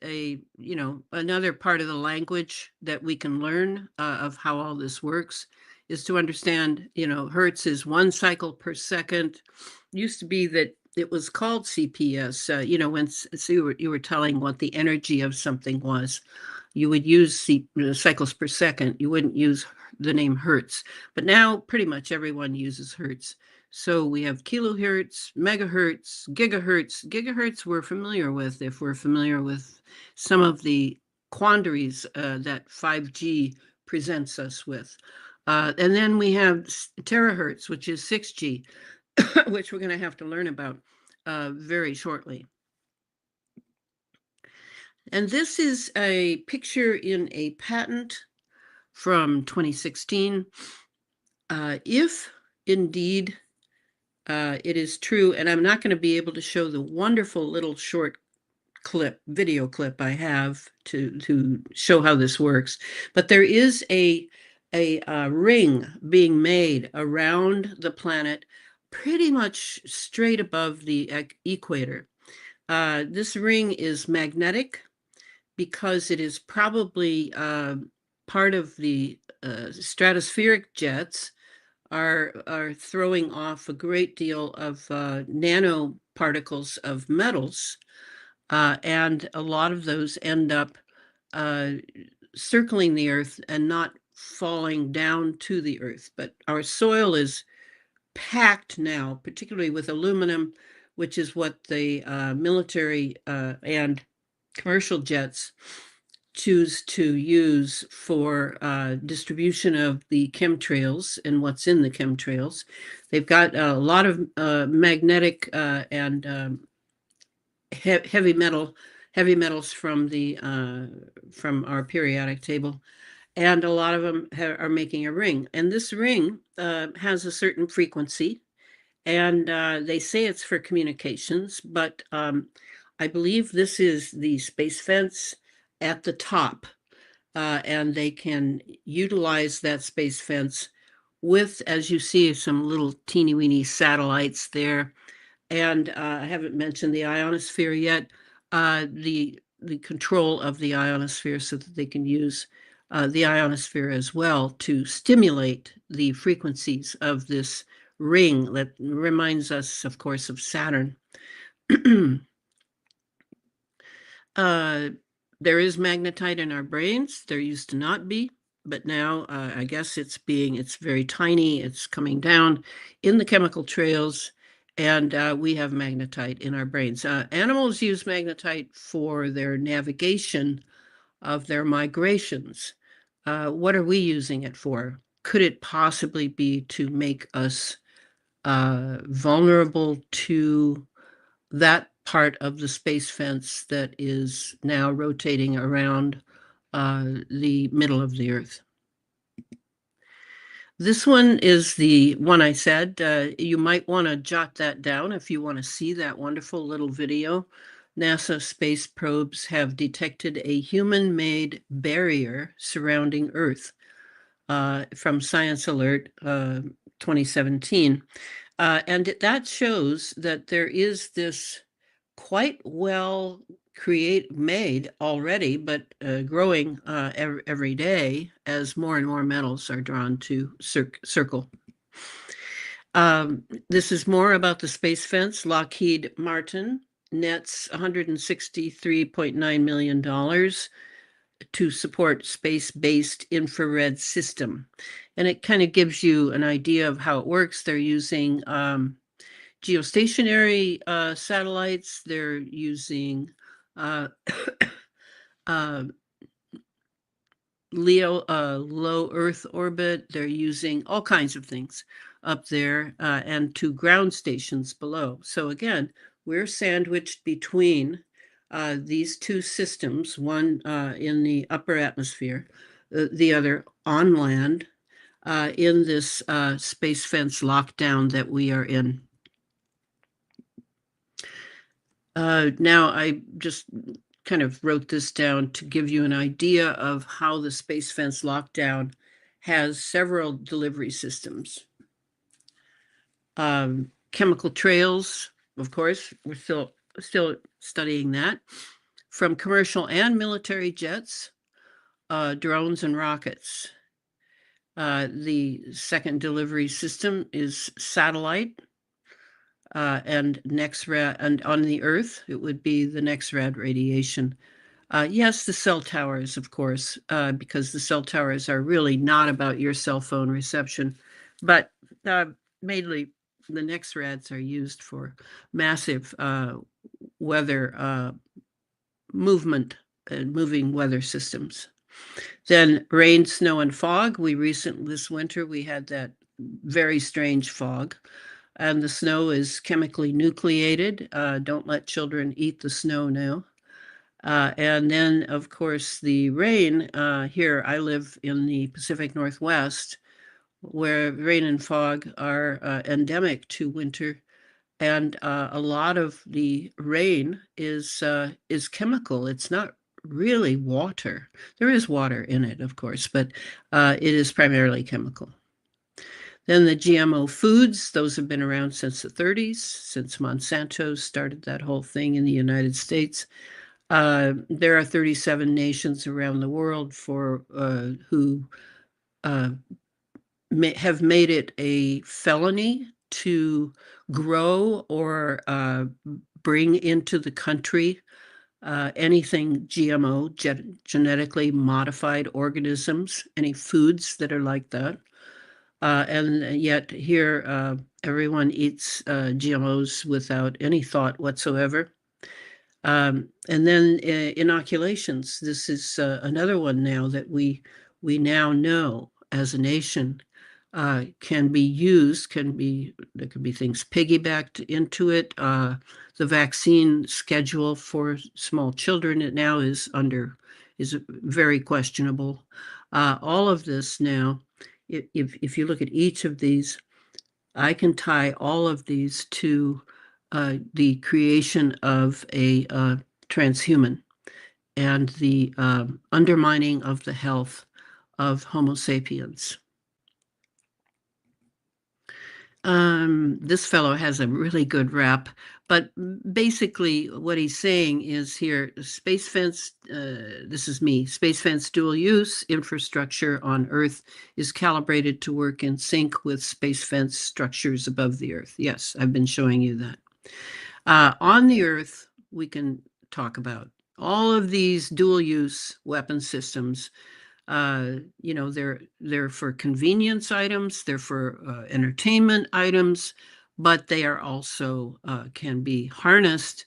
another part of the language that we can learn of how all this works, is to understand, hertz is 1 cycle per second. Used to be that it was called CPS, when you were telling what the energy of something was, you would use cycles per second. You wouldn't use the name hertz. But now pretty much everyone uses hertz. So we have kilohertz, megahertz, gigahertz. Gigahertz we're familiar with if we're familiar with some of the quandaries that 5G presents us with. And then we have terahertz, which is 6G, which we're going to have to learn about very shortly. And this is a picture in a patent from 2016. If indeed it is true, and I'm not going to be able to show the wonderful little short video clip I have to show how this works, but there is a ring being made around the planet pretty much straight above the equator. This ring is magnetic because it is probably part of the stratospheric jets are throwing off a great deal of nanoparticles of metals, and a lot of those end up circling the Earth and not falling down to the Earth. But our soil is packed now, particularly with aluminum, which is what the military and commercial jets choose to use for distribution of the chemtrails and what's in the chemtrails. They've got a lot of magnetic and heavy metals from our periodic table, and a lot of them are making a ring. And this ring has a certain frequency, and they say it's for communications, but I believe this is the space fence at the top, and they can utilize that space fence with, as you see, some little teeny weeny satellites there. And I haven't mentioned the ionosphere yet, the control of the ionosphere, so that they can use the ionosphere as well to stimulate the frequencies of this ring that reminds us, of course, of Saturn. There is magnetite in our brains. There used to not be, but now I guess it's very tiny. It's coming down in the chemical trails, and we have magnetite in our brains. Animals use magnetite for their navigation of their migrations. What are we using it for? Could it possibly be to make us vulnerable to that part of the space fence that is now rotating around the middle of the Earth? This one is the one I said. You might want to jot that down if you want to see that wonderful little video. NASA space probes have detected a human-made barrier surrounding Earth, from Science Alert 2017. And that shows that there is this quite well made already, but growing every day as more and more metals are drawn to circle. This is more about the space fence. Lockheed Martin nets $163.9 million to support space-based infrared system. And it kind of gives you an idea of how it works. They're using Geostationary satellites, they're using low Earth orbit. They're using all kinds of things up there and to ground stations below. So again, we're sandwiched between these two systems, one in the upper atmosphere, the other on land, in this space fence lockdown that we are in. Now, I just kind of wrote this down to give you an idea of how the space fence lockdown has several delivery systems. Chemical trails, of course, we're still studying that, from commercial and military jets, drones and rockets. The second delivery system is satellite, and NexRad, and on the Earth, it would be the NexRad radiation. Yes, the cell towers, of course, because the cell towers are really not about your cell phone reception, but mainly the NexRads are used for massive weather movement and moving weather systems. Then rain, snow, and fog. This winter, we had that very strange fog. And the snow is chemically nucleated. Don't let children eat the snow now. And then, of course, the rain. Here, I live in the Pacific Northwest, where rain and fog are endemic to winter. And a lot of the rain is chemical. It's not really water. There is water in it, of course, but it is primarily chemical. Then the GMO foods, those have been around since the 30s, since Monsanto started that whole thing in the United States. There are 37 nations around the world who have made it a felony to grow or bring into the country anything GMO, genetically modified organisms, any foods that are like that. And yet here, everyone eats GMOs without any thought whatsoever. And then inoculations. This is another one now that we now know as a nation can be used. There could be things piggybacked into it. The vaccine schedule for small children now is very questionable. All of this now. If you look at each of these, I can tie all of these to the creation of a transhuman and the undermining of the health of Homo sapiens. This fellow has a really good rap, but basically what he's saying is here, space fence, this is me, space fence dual use infrastructure on Earth is calibrated to work in sync with space fence structures above the Earth. Yes, I've been showing you that. On the Earth, we can talk about all of these dual use weapon systems. They're for convenience items, they're for entertainment items, but they are also can be harnessed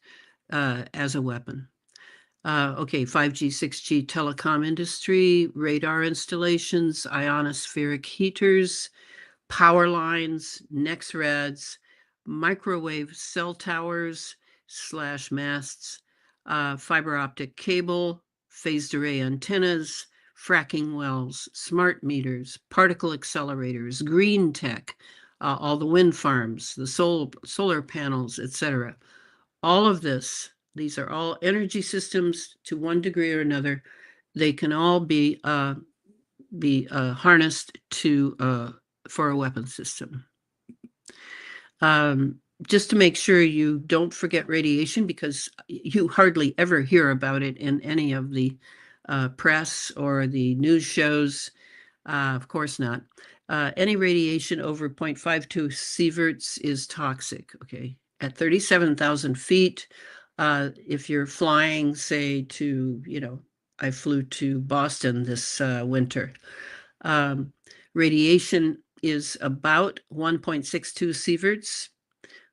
as a weapon. 5G, 6G telecom industry, radar installations, ionospheric heaters, power lines, NexRads, microwave cell towers / masts, fiber optic cable, phased array antennas, fracking wells, smart meters, particle accelerators, green tech, all the wind farms, the solar panels, etc. All of these are all energy systems to one degree or another. They can all be harnessed for a weapon system. Just to make sure you don't forget radiation, because you hardly ever hear about it in any of the press or the news shows. Of course not. Any radiation over 0.52 sieverts is toxic, okay? At 37,000 feet, if you're flying, say, I flew to Boston this winter. Radiation is about 1.62 sieverts.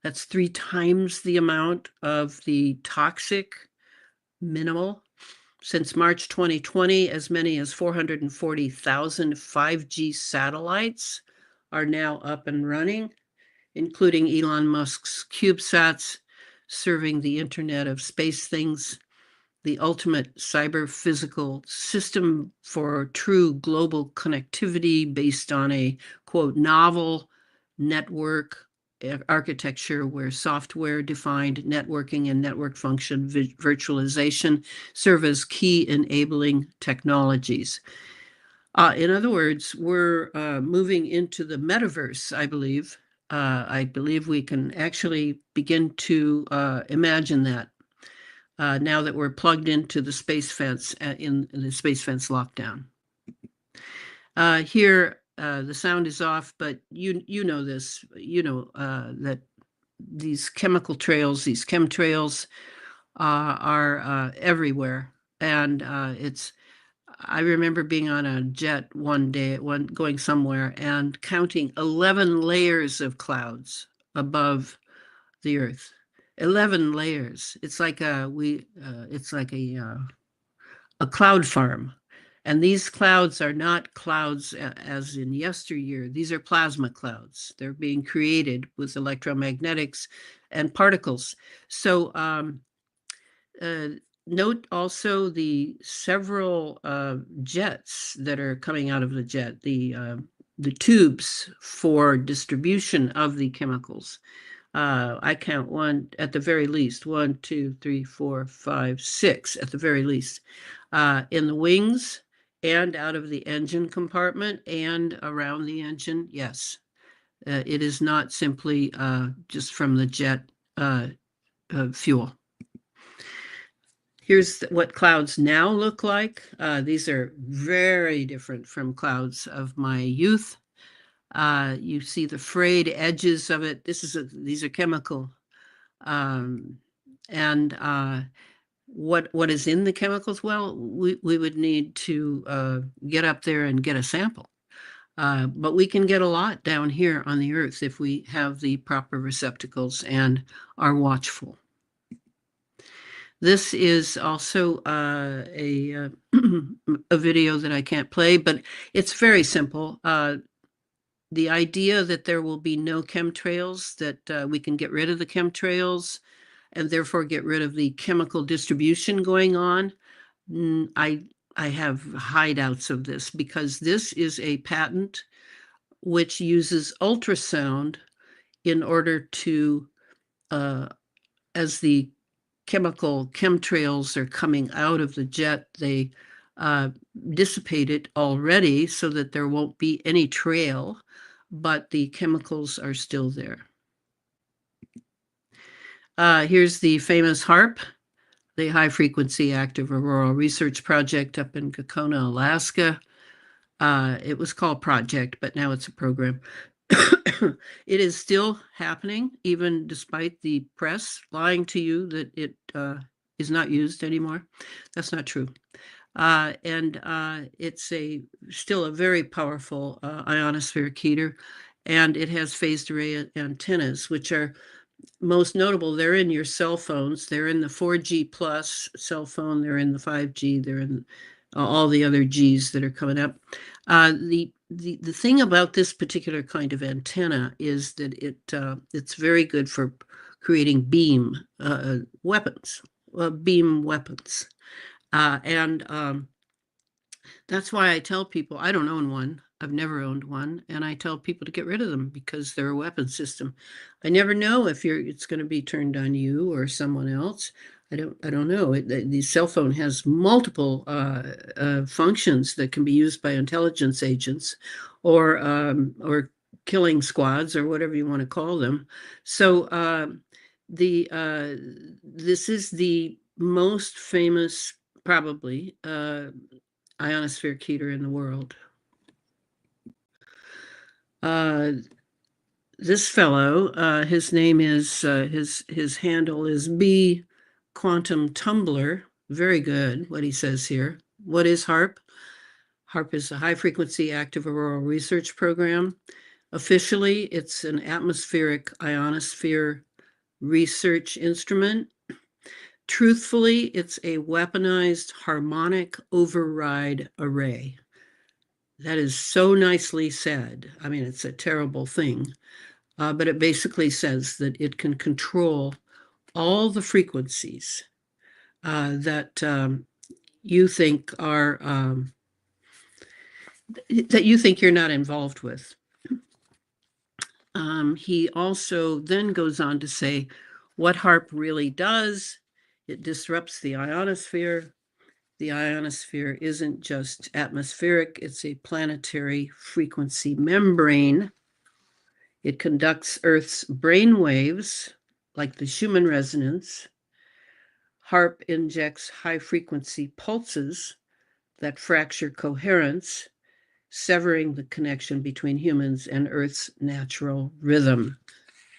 That's 3 times the amount of the toxic minimal. Since March 2020, as many as 440,000 5G satellites are now up and running, including Elon Musk's CubeSats, serving the Internet of Space Things, the ultimate cyber-physical system for true global connectivity based on a, quote, novel network architecture where software-defined networking and network function virtualization serve as key enabling technologies. In other words, we're moving into the metaverse, I believe. I believe we can actually begin to imagine that now that we're plugged into the space fence in the space fence lockdown. Here, the sound is off, but you know this, that these chemical trails, these chemtrails are everywhere. And I remember being on a jet one day, going somewhere and counting 11 layers of clouds above the Earth. 11 layers. It's like a cloud farm. And these clouds are not clouds as in yesteryear. These are plasma clouds. They're being created with electromagnetics and particles. So note also the several jets that are coming out of the jet, the tubes for distribution of the chemicals. I count one at the very least, 1, 2, 3, 4, 5, 6 at the very least, in the wings and out of the engine compartment and around the engine. Yes, it is not simply just from the jet fuel. Here's what clouds now look like. These are very different from clouds of my youth. You see the frayed edges of it. These are chemical. What is in the chemicals? Well, we would need to get up there and get a sample. But we can get a lot down here on the Earth if we have the proper receptacles and are watchful. This is also a video that I can't play, but it's very simple. The idea that there will be no chemtrails, that we can get rid of the chemtrails and therefore get rid of the chemical distribution going on. I have high doubts of this because this is a patent which uses ultrasound in order to, as the chemtrails are coming out of the jet, they dissipate it already so that there won't be any trail, but the chemicals are still there. Here's the famous HAARP, the High Frequency Active Auroral Research Project up in Gakona, Alaska. It was called Project, but now it's a program. It is still happening, even despite the press lying to you that it is not used anymore. That's not true. It's still a very powerful ionosphere keter, and it has phased array antennas, which are most notable. They're in your cell phones. They're in the 4G plus cell phone. They're in the 5G. They're in all the other Gs that are coming up. The thing about this particular kind of antenna is that it's very good for creating beam weapons. That's why I tell people I don't own one. I've never owned one, and I tell people to get rid of them because they're a weapon system. I never know if it's going to be turned on you or someone else. I don't know. The cell phone has multiple functions that can be used by intelligence agents or killing squads or whatever you want to call them. So this is the most famous, probably, ionosphere keter in the world. This fellow, his name is, his handle is B Quantum Tumbler. Very good, what he says here. What is HAARP? HAARP is a High Frequency Active Auroral Research Program. Officially, it's an atmospheric ionosphere research instrument. Truthfully, it's a weaponized harmonic override array. That is so nicely said. I mean, it's a terrible thing, but it basically says that it can control all the frequencies that you think are that you think you're not involved with. He also then goes on to say what HAARP really does. It disrupts the ionosphere. The ionosphere isn't just atmospheric, it's a planetary frequency membrane. It conducts Earth's brain waves, like the Schumann resonance. HAARP injects high frequency pulses that fracture coherence, severing the connection between humans and Earth's natural rhythm.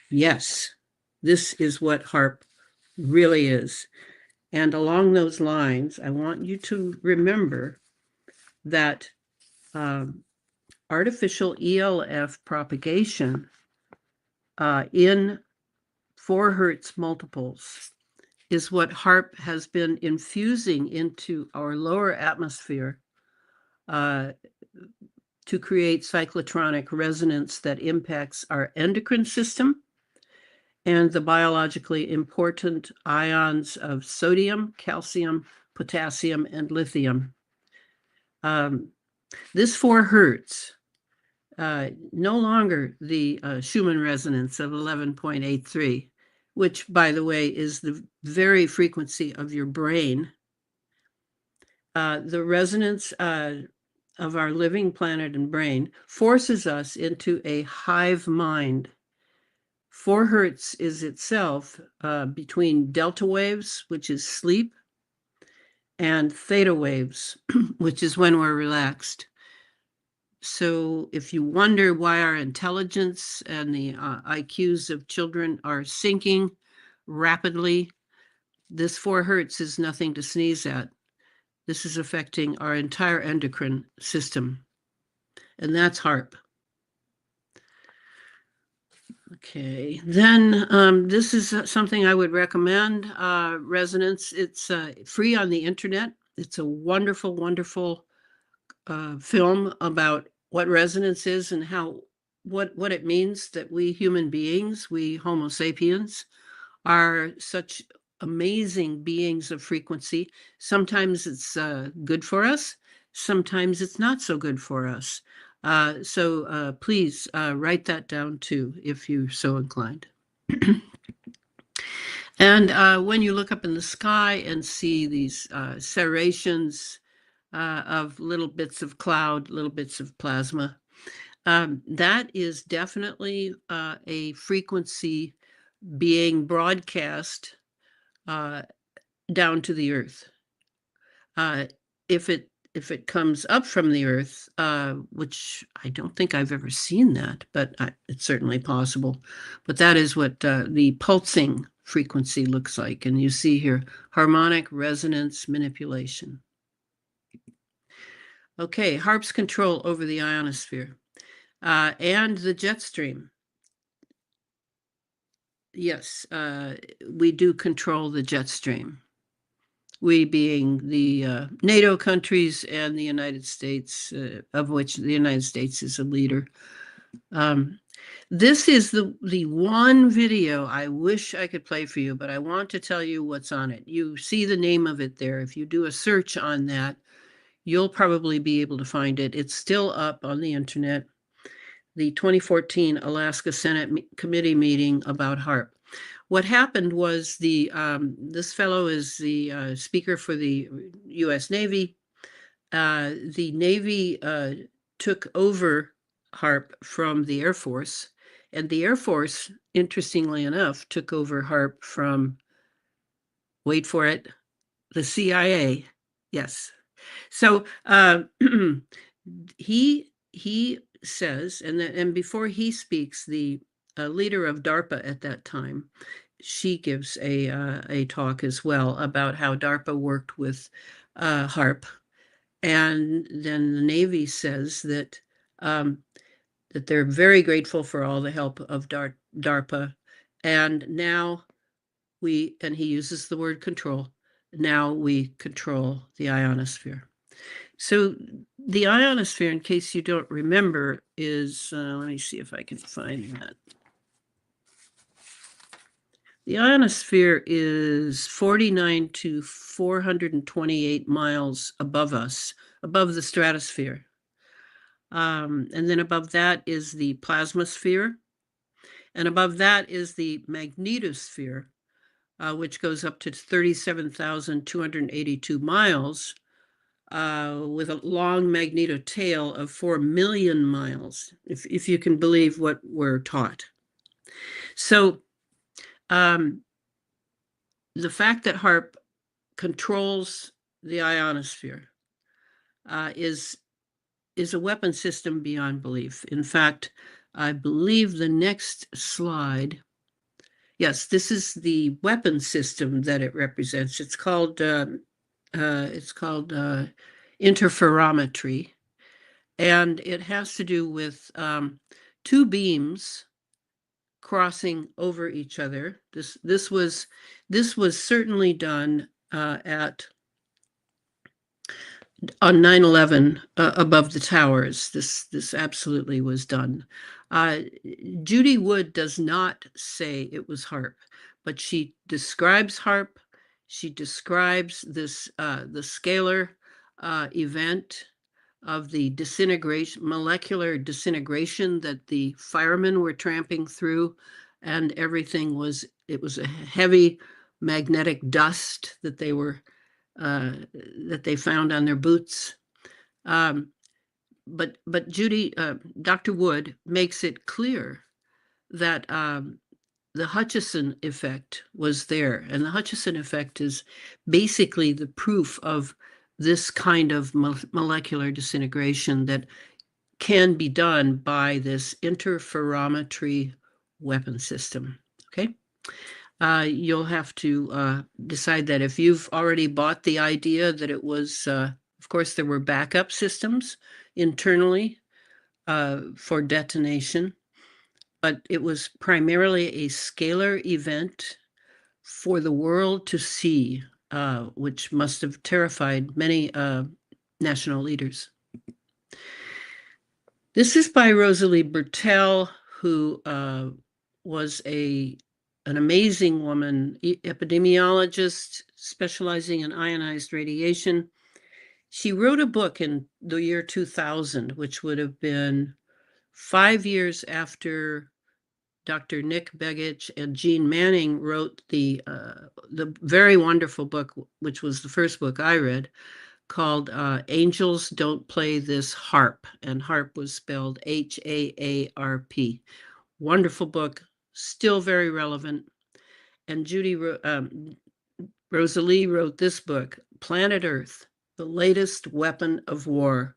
Yes, this is what HAARP really is. And along those lines, I want you to remember that artificial ELF propagation in 4 Hertz multiples is what HAARP has been infusing into our lower atmosphere to create cyclotronic resonance that impacts our endocrine system and the biologically important ions of sodium, calcium, potassium, and lithium. This 4 Hertz, no longer the Schumann resonance of 11.83, which, by the way, is the very frequency of your brain. The resonance of our living planet and brain forces us into a hive mind. 4 Hertz is itself between delta waves, which is sleep, and theta waves, which is when we're relaxed. So if you wonder why our intelligence and the IQs of children are sinking rapidly, this 4 Hertz is nothing to sneeze at. This is affecting our entire endocrine system, and that's HAARP. Okay, then this is something I would recommend, Resonance. It's free on the internet. It's a wonderful, wonderful film about what resonance is and how what it means that we human beings, we Homo sapiens, are such amazing beings of frequency. Sometimes it's good for us, sometimes it's not so good for us. So please write that down too, if you're so inclined. And when you look up in the sky and see these serrations of little bits of cloud, little bits of plasma, that is definitely a frequency being broadcast down to the earth. If it comes up from the earth, which I don't think I've ever seen that, but it's certainly possible. But that is what the pulsing frequency looks like. And you see here, harmonic resonance manipulation. Okay, HAARP's control over the ionosphere and the jet stream. Yes, we do control the jet stream. We being the NATO countries and the United States, of which the United States is a leader. This is the one video I wish I could play for you, but I want to tell you what's on it. You see the name of it there. If you do a search on that, you'll probably be able to find it. It's still up on the internet. The 2014 Alaska Senate Committee meeting about HAARP. What happened was this fellow is the speaker for the U.S. Navy. The Navy took over HAARP from the Air Force, and the Air Force, interestingly enough, took over HAARP from, wait for it, the CIA. Yes. So he says, and before he speaks, the leader of DARPA at that time, she gives a talk as well about how DARPA worked with HAARP, and then the Navy says that that they're very grateful for all the help of DARPA, and now and he uses the word control, now we control the ionosphere. So the ionosphere, in case you don't remember, is, let me see if I can find that. The ionosphere is 49 to 428 miles above us, above the stratosphere. And then above that is the plasmasphere. And above that is the magnetosphere, which goes up to 37,282 miles, with a long magnetotail of 4 million miles, if you can believe what we're taught. So the fact that HAARP controls the ionosphere is a weapon system beyond belief. In fact, I believe the next slide, yes, this is the weapon system that it represents. It's called interferometry, and it has to do with two beams crossing over each other. This was certainly done on 9/11 above the towers. This absolutely was done. Judy Wood does not say it was HAARP, but she describes HAARP. She describes this the scalar event of the disintegration, molecular disintegration that the firemen were tramping through, and everything was, it was a heavy magnetic dust that they were that they found on their boots. But Judy, Dr. Wood makes it clear that the Hutchison effect was there, and the Hutchison effect is basically the proof of this kind of molecular disintegration that can be done by this interferometry weapon system. Okay. You'll have to decide that. If you've already bought the idea that it was, of course, there were backup systems internally for detonation, but it was primarily a scalar event for the world to see, which must have terrified many national leaders. This is by Rosalie Bertell, who was an amazing woman, epidemiologist specializing in ionized radiation. She wrote a book in the year 2000, which would have been 5 years after Dr. Nick Begich and Jean Manning wrote the very wonderful book, which was the first book I read, called Angels Don't Play This HAARP, and HAARP was spelled HAARP. Wonderful book, still very relevant. And Rosalie wrote this book, Planet Earth, The Latest Weapon of War,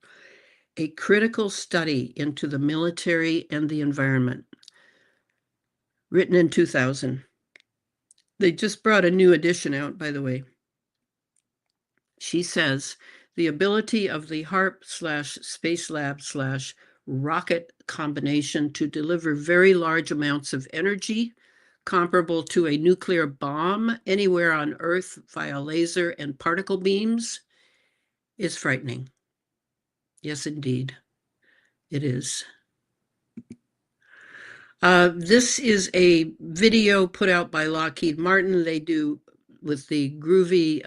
a critical study into the military and the environment, written in 2000. They just brought a new edition out, by the way. She says, the ability of the HAARP/Space Lab/rocket combination to deliver very large amounts of energy comparable to a nuclear bomb anywhere on Earth via laser and particle beams is frightening. Yes, indeed, it is. This is a video put out by Lockheed Martin. They do with the groovy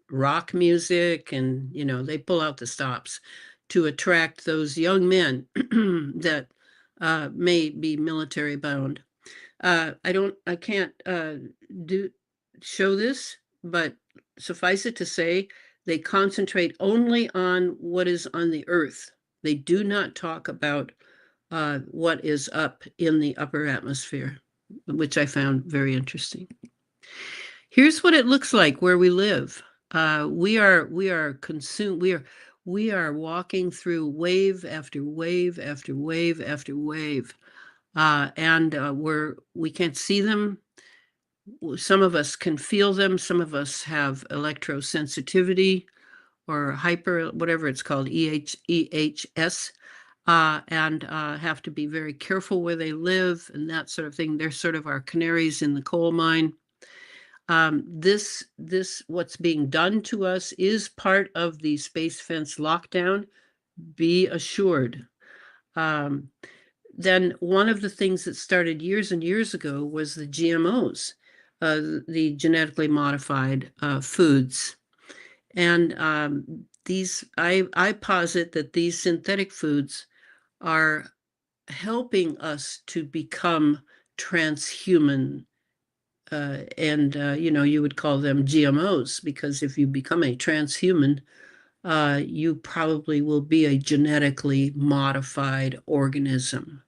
rock music, and they pull out the stops to attract those young men that may be military bound. I can't show this, but suffice it to say, they concentrate only on what is on the Earth. They do not talk about what is up in the upper atmosphere, which I found very interesting. Here's what it looks like where we live. We are consumed. We are walking through wave after wave after wave after wave, and we can't see them. Some of us can feel them. Some of us have electrosensitivity or hyper, whatever it's called, EHS. and have to be very careful where they live and that sort of thing. They're sort of our canaries in the coal mine. This what's being done to us is part of the space fence lockdown. Be assured. Then one of the things that started years and years ago was the GMOs, the genetically modified foods. And I posit that these synthetic foods are helping us to become transhuman. And you would call them GMOs, because if you become a transhuman, you probably will be a genetically modified organism.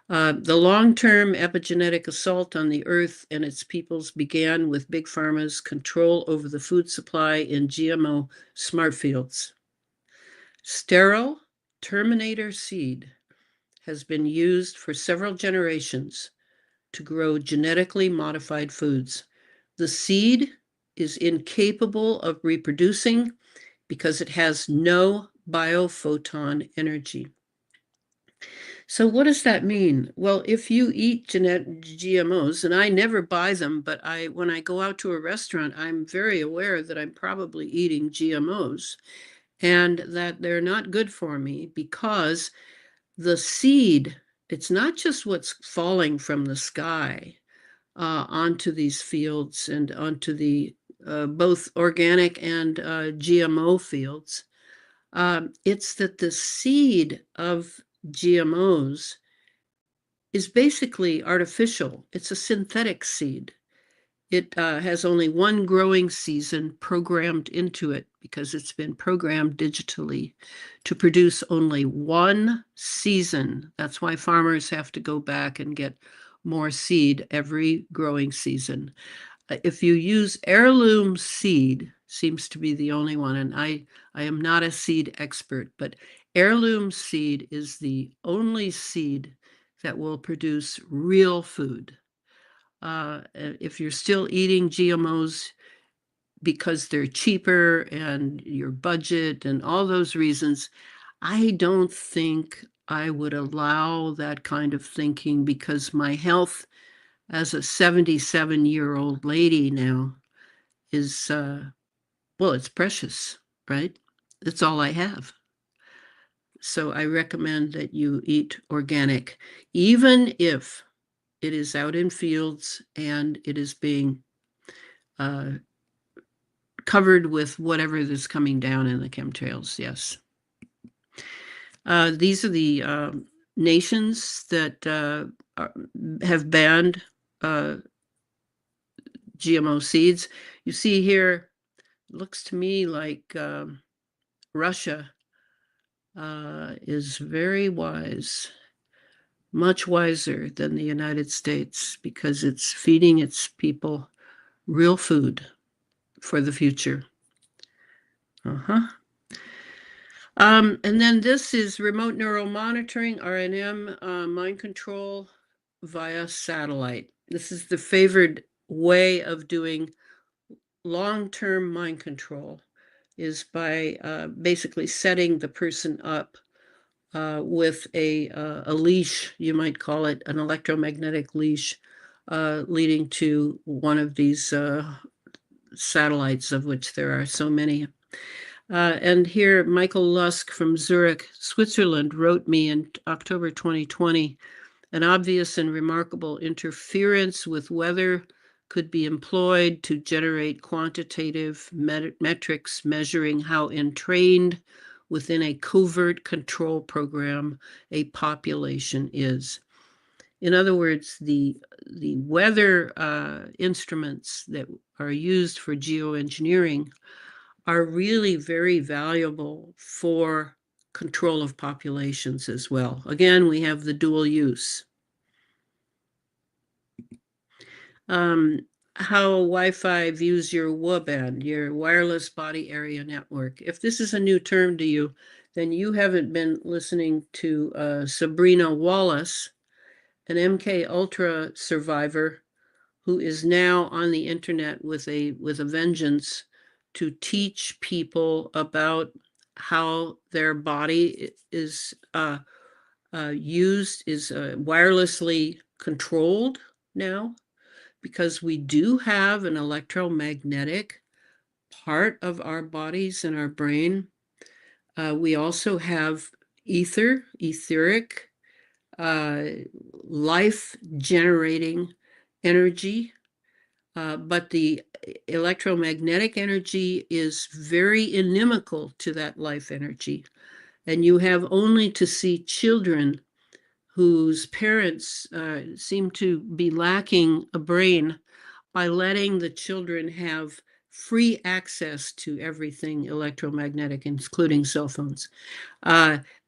The long-term epigenetic assault on the Earth and its peoples began with Big Pharma's control over the food supply in GMO smart fields. Sterile Terminator seed has been used for several generations to grow genetically modified foods. The seed is incapable of reproducing because it has no biophoton energy. So what does that mean? Well, if you eat GMOs, and I never buy them, but when I go out to a restaurant, I'm very aware that I'm probably eating GMOs and that they're not good for me, because the seed, it's not just what's falling from the sky onto these fields and onto the both organic and GMO fields. It's that the seed of GMOs is basically artificial. It's a synthetic seed. It has only one growing season programmed into it, because it's been programmed digitally to produce only one season. That's why farmers have to go back and get more seed every growing season. If you use heirloom seed, seems to be the only one, and I am not a seed expert, but heirloom seed is the only seed that will produce real food. If you're still eating GMOs because they're cheaper and your budget and all those reasons, I don't think I would allow that kind of thinking, because my health as a 77-year-old lady now is, well, it's precious, right? It's all I have. So I recommend that you eat organic, even if it is out in fields and it is being covered with whatever is coming down in the chemtrails. Yes. These are the nations that have banned GMO seeds. You see here, looks to me like Russia is very wise, much wiser than the United States, because it's feeding its people real food for the future. And then this is remote neural monitoring, RNM, mind control via satellite. This is the favored way of doing long-term mind control, is by basically setting the person up with a leash, you might call it an electromagnetic leash, leading to one of these satellites, of which there are so many. And here, Michael Lusk from Zurich, Switzerland, wrote me in October 2020, an obvious and remarkable interference with weather could be employed to generate quantitative metrics measuring how entrained within a covert control program a population is. In other words, the weather instruments that are used for geoengineering are really very valuable for control of populations as well. Again, we have the dual use. How Wi-Fi views your WBAN, your wireless body area network. If this is a new term to you, then you haven't been listening to Sabrina Wallace, an MK Ultra survivor who is now on the internet with a vengeance to teach people about how their body is used, is wirelessly controlled now, because we do have an electromagnetic part of our bodies and our brain. We also have etheric, life-generating energy, but the electromagnetic energy is very inimical to that life energy. And you have only to see children whose parents seem to be lacking a brain by letting the children have free access to everything electromagnetic, including cell phones.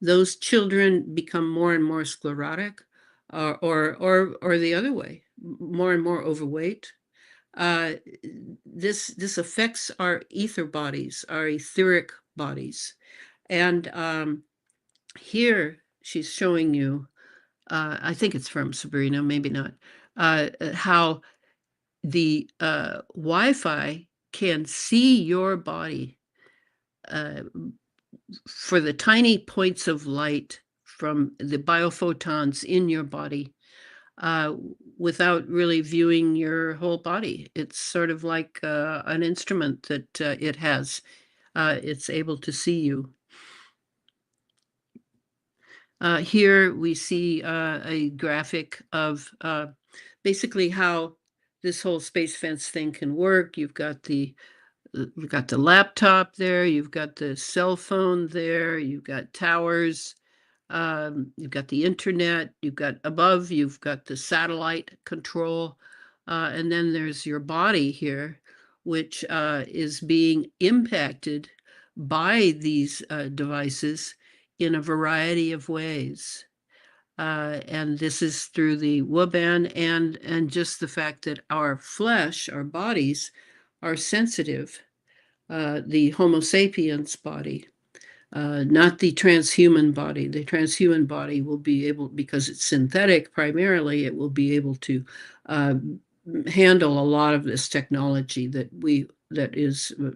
Those children become more and more sclerotic, or the other way, more and more overweight. This affects our ether bodies, our etheric bodies. And here she's showing you, I think it's from Sabrina, maybe not, how the Wi-Fi can see your body for the tiny points of light from the biophotons in your body, without really viewing your whole body. It's sort of like an instrument that it has. It's able to see you. Here we see a graphic of basically how this whole space fence thing can work. You've got the laptop there, you've got the cell phone there, you've got towers, you've got the internet, you've got the satellite control, and then there's your body here, which is being impacted by these devices in a variety of ways. And this is through the WBAN and just the fact that our flesh, our bodies, are sensitive. The Homo sapiens body, not the transhuman body. The transhuman body will be able, because it's synthetic primarily, it will be able to handle a lot of this technology that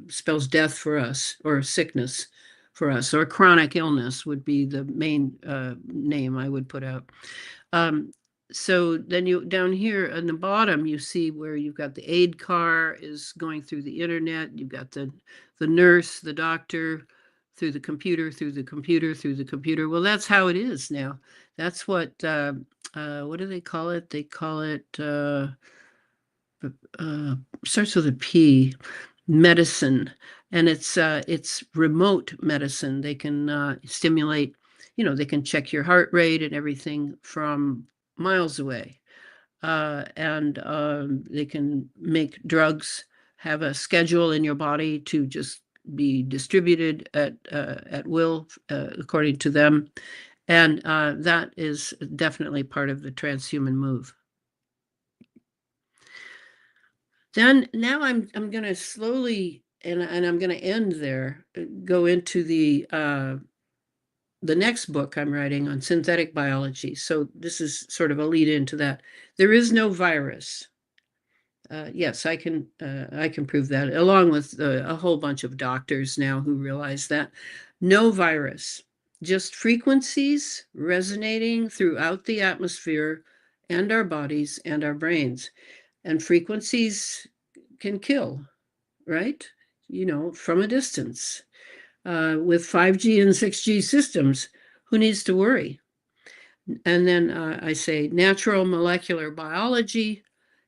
spells death for us, or sickness for us, or chronic illness would be the main name I would put out. So then down here on the bottom, you see where you've got the aid car is going through the internet. You've got the nurse, the doctor, through the computer, through the computer, through the computer. Well, that's how it is now. That's what do they call it? They call it, starts with a P, medicine. And it's remote medicine. They can stimulate, they can check your heart rate and everything from miles away. And they can make drugs have a schedule in your body to just be distributed at will, according to them. And that is definitely part of the transhuman move. Then now I'm going to slowly, and I'm going to end there, go into the next book I'm writing on synthetic biology. So this is sort of a lead into that. There is no virus. Yes, I can prove that, along with a whole bunch of doctors now who realize that. No virus, just frequencies resonating throughout the atmosphere and our bodies and our brains. And frequencies can kill, right? From a distance. With 5G and 6G systems, who needs to worry? And then I say natural molecular biology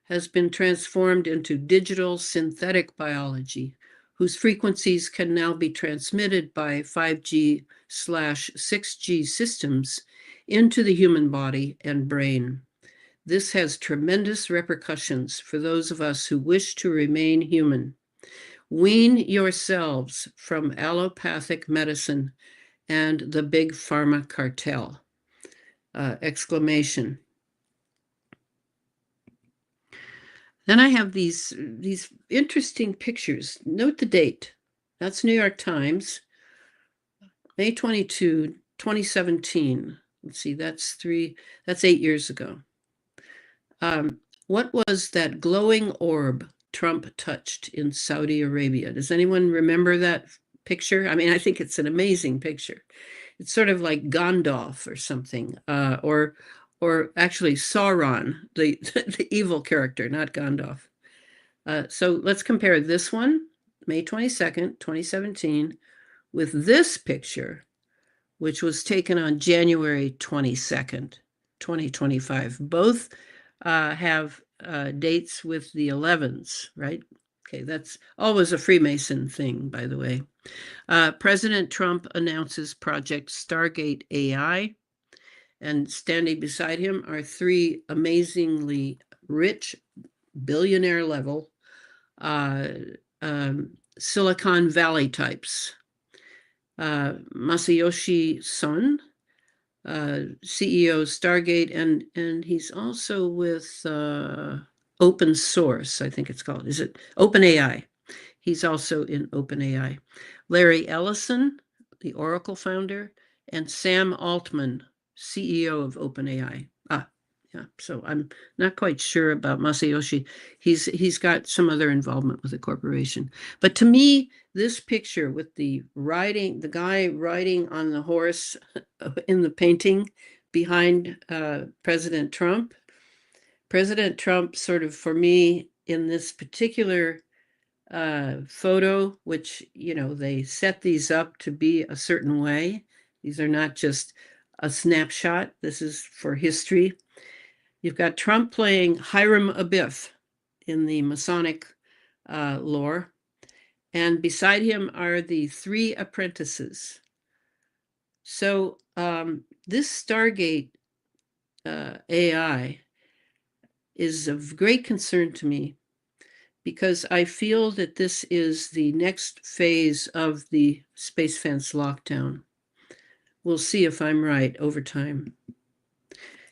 has been transformed into digital synthetic biology, whose frequencies can now be transmitted by 5G/6G systems into the human body and brain. This has tremendous repercussions for those of us who wish to remain human. Wean yourselves from allopathic medicine and the Big Pharma cartel! Exclamation. Then I have these interesting pictures. Note the date. That's New York Times, May 22, 2017. Let's see, that's 8 years ago. What was that glowing orb Trump touched in Saudi Arabia? Does anyone remember that picture? I mean, I think it's an amazing picture. It's sort of like Gandalf or something, or actually Sauron, the the evil character, not Gandalf. So let's compare this one, May 22nd, 2017, with this picture, which was taken on January 22nd, 2025. Both have dates with the 11s, right? Okay, that's always a Freemason thing, by the way. President Trump announces Project Stargate AI, and standing beside him are three amazingly rich, billionaire level uh, Silicon Valley types. Masayoshi Son, CEO Stargate, and he's also with Open Source, I think it's called. Is it OpenAI? He's also in OpenAI. Larry Ellison, the Oracle founder, and Sam Altman, CEO of OpenAI. Yeah. So I'm not quite sure about Masayoshi. He's got some other involvement with the corporation. But to me, this picture with the guy riding on the horse in the painting behind President Trump sort of, for me, in this particular photo, which, they set these up to be a certain way. These are not just a snapshot. This is for history. You've got Trump playing Hiram Abiff in the Masonic lore. And beside him are the three apprentices. So this Stargate AI is of great concern to me, because I feel that this is the next phase of the space fence lockdown. We'll see if I'm right over time.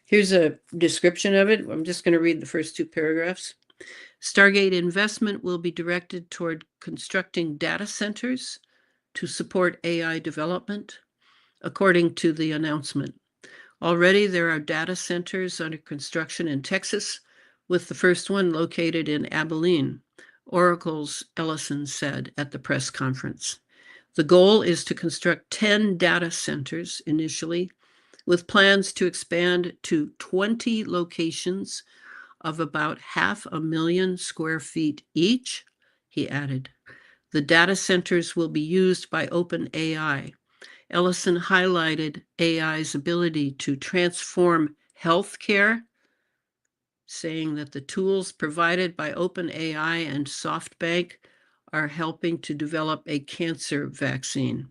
Here's a description of it. I'm just going to read the first two paragraphs. Stargate investment will be directed toward constructing data centers to support AI development, according to the announcement. Already there are data centers under construction in Texas, with the first one located in Abilene, Oracle's Ellison said at the press conference. The goal is to construct 10 data centers initially, with plans to expand to 20 locations of about 500,000 square feet each, he added. The data centers will be used by OpenAI. Ellison highlighted AI's ability to transform healthcare, saying that the tools provided by OpenAI and SoftBank are helping to develop a cancer vaccine.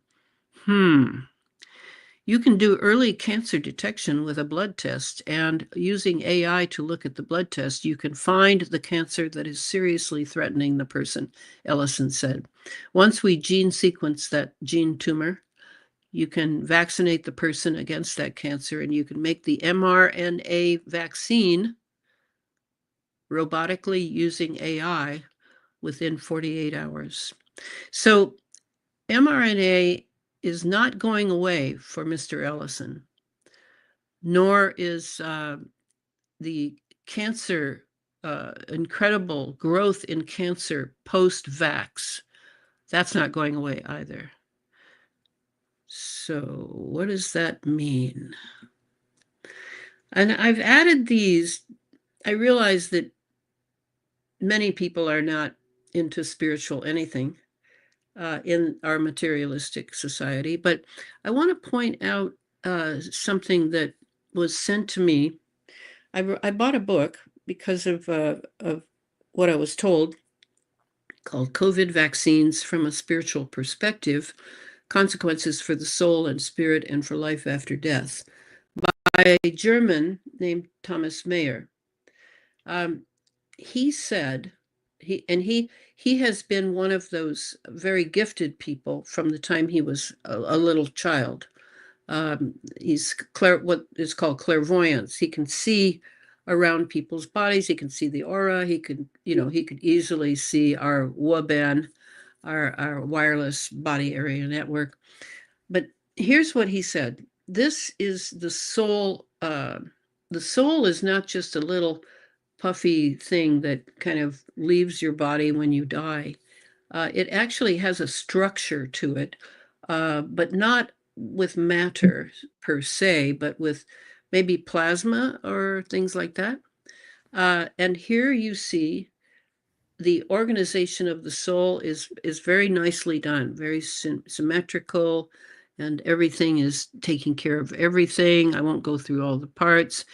You can do early cancer detection with a blood test, and using AI to look at the blood test, you can find the cancer that is seriously threatening the person, Ellison said. Once we gene sequence that gene tumor, you can vaccinate the person against that cancer, and you can make the mRNA vaccine robotically using AI within 48 hours. So mRNA is not going away for Mr. Ellison, nor is the cancer, incredible growth in cancer post-vax. That's not going away either. So what does that mean? And I've added these. I realize that many people are not into spiritual anything in our materialistic society, but I want to point out something that was sent to me. I bought a book because of what I was told, called COVID Vaccines from a Spiritual Perspective, Consequences for the Soul and Spirit and for Life After Death, by a German named Thomas Mayer. He said, he has been one of those very gifted people from the time he was a little child. He's what is called clairvoyance. He can see around people's bodies. He can see the aura. He could easily see our WBAN, our wireless body area network. But here's what he said. This is the soul. The soul is not just a little puffy thing that kind of leaves your body when you die. It actually has a structure to it, but not with matter per se, but with maybe plasma or things like that. And here you see the organization of the soul is very nicely done, very symmetrical, and everything is taking care of everything. I won't go through all the parts.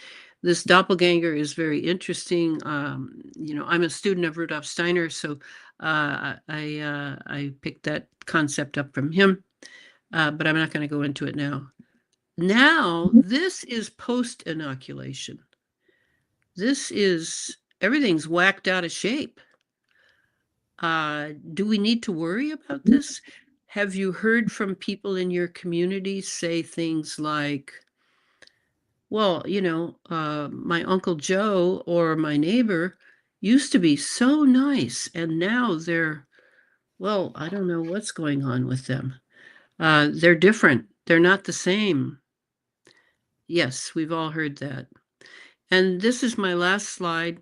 This doppelganger is very interesting. I'm a student of Rudolf Steiner, so I picked that concept up from him, but I'm not going to go into it now. Now, this is post-inoculation. This is, everything's whacked out of shape. Do we need to worry about this? Have you heard from people in your community say things like, well, my Uncle Joe or my neighbor used to be so nice, and now they're, well, I don't know what's going on with them. They're different. They're not the same. Yes, we've all heard that. And this is my last slide.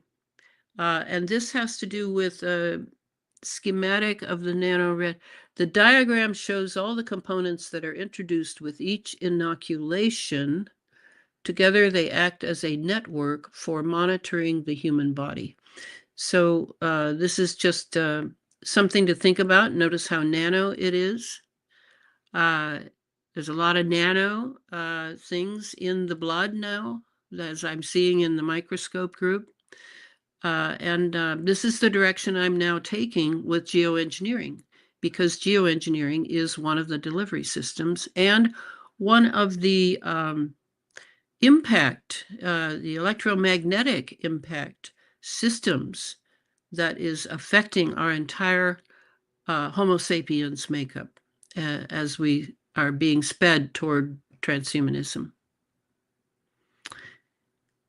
And this has to do with a schematic of the nanoret. The diagram shows all the components that are introduced with each inoculation. Together, they act as a network for monitoring the human body. So this is just something to think about. Notice how nano it is. There's a lot of nano things in the blood now, as I'm seeing in the microscope group. And this is the direction I'm now taking with geoengineering, because geoengineering is one of the delivery systems and one of the the electromagnetic impact systems that is affecting our entire Homo sapiens makeup as we are being sped toward transhumanism.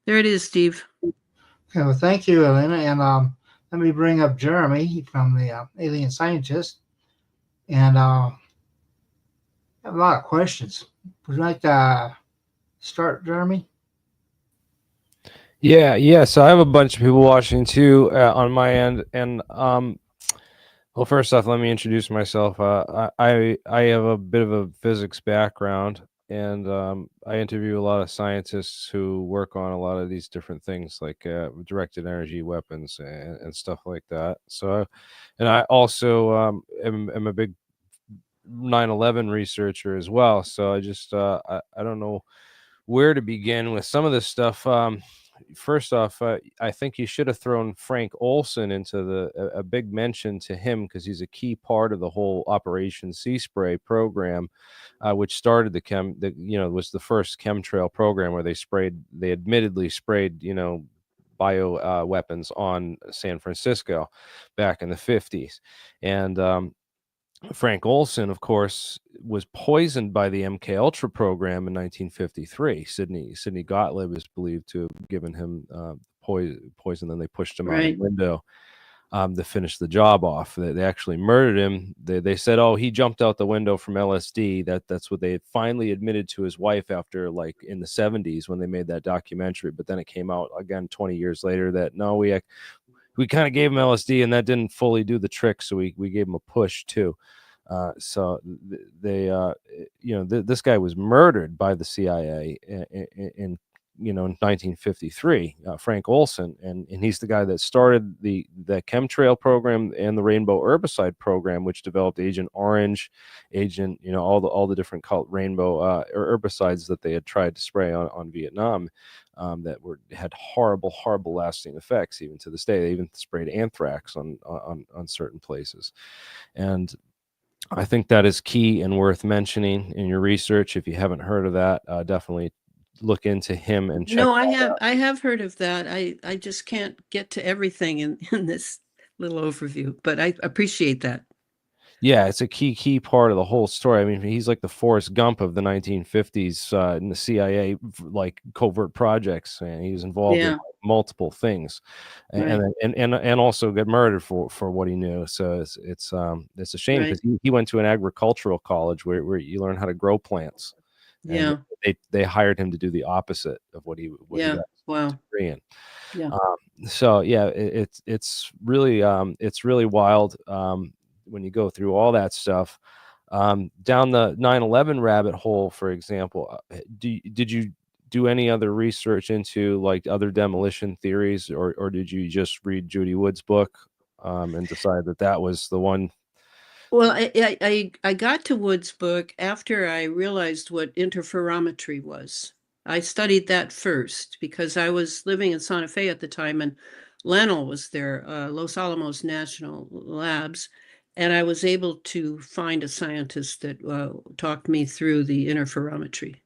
There it is, Steve. Okay, well, thank you, Elena. And let me bring up Jeremy from the Alien Scientist. And I have a lot of questions. Would you like to start, Jeremy? Yeah. So I have a bunch of people watching too on my end, and well, first off, let me introduce myself. I have a bit of a physics background, and I interview a lot of scientists who work on a lot of these different things, like directed energy weapons and stuff like that. So, and I also am a big 9/11 researcher as well. So I just I don't know where to begin with some of this stuff. First off, I think you should have thrown Frank Olson into a big mention to him, because he's a key part of the whole Operation Sea Spray program, which started was the first chemtrail program where they admittedly sprayed bio weapons on San Francisco back in the 50s. And Frank Olson, of course, was poisoned by the MK Ultra program in 1953. Sidney Gottlieb is believed to have given him poison. Then they pushed him out a window to finish the job off. They actually murdered him. They said, "Oh, he jumped out the window from LSD." That's what they had finally admitted to his wife after, like, in the 70s when they made that documentary. But then it came out again 20 years later that no, we kind of gave him LSD and that didn't fully do the trick, so we gave him a push too. So this guy was murdered by the CIA in 1953, Frank Olson, and he's the guy that started the chemtrail program and the rainbow herbicide program, which developed Agent Orange, all the different rainbow herbicides that they had tried to spray on Vietnam. That had horrible lasting effects even to this day. They even sprayed anthrax on certain places. And I think that is key and worth mentioning in your research. If you haven't heard of that, definitely look into him and check. No, I have heard of that. I just can't get to everything in this little overview, but I appreciate that. Yeah, it's a key part of the whole story. I mean, he's like the Forrest Gump of the 1950s in the CIA, like covert projects, and he was involved in multiple things, and also got murdered for what he knew. So it's a shame, because he went to an agricultural college where you learn how to grow plants. And they hired him to do the opposite of what he got his degree in. So yeah, it's really wild. when you go through all that stuff, down the 9/11 rabbit hole, for example, did you do any other research into like other demolition theories, or did you just read Judy Wood's book and decide that that was the one? Well, I got to Wood's book after I realized what interferometry was. I studied that first because I was living in Santa Fe at the time, and Lanel was there, Los Alamos National Labs, and I was able to find a scientist that talked me through the interferometry.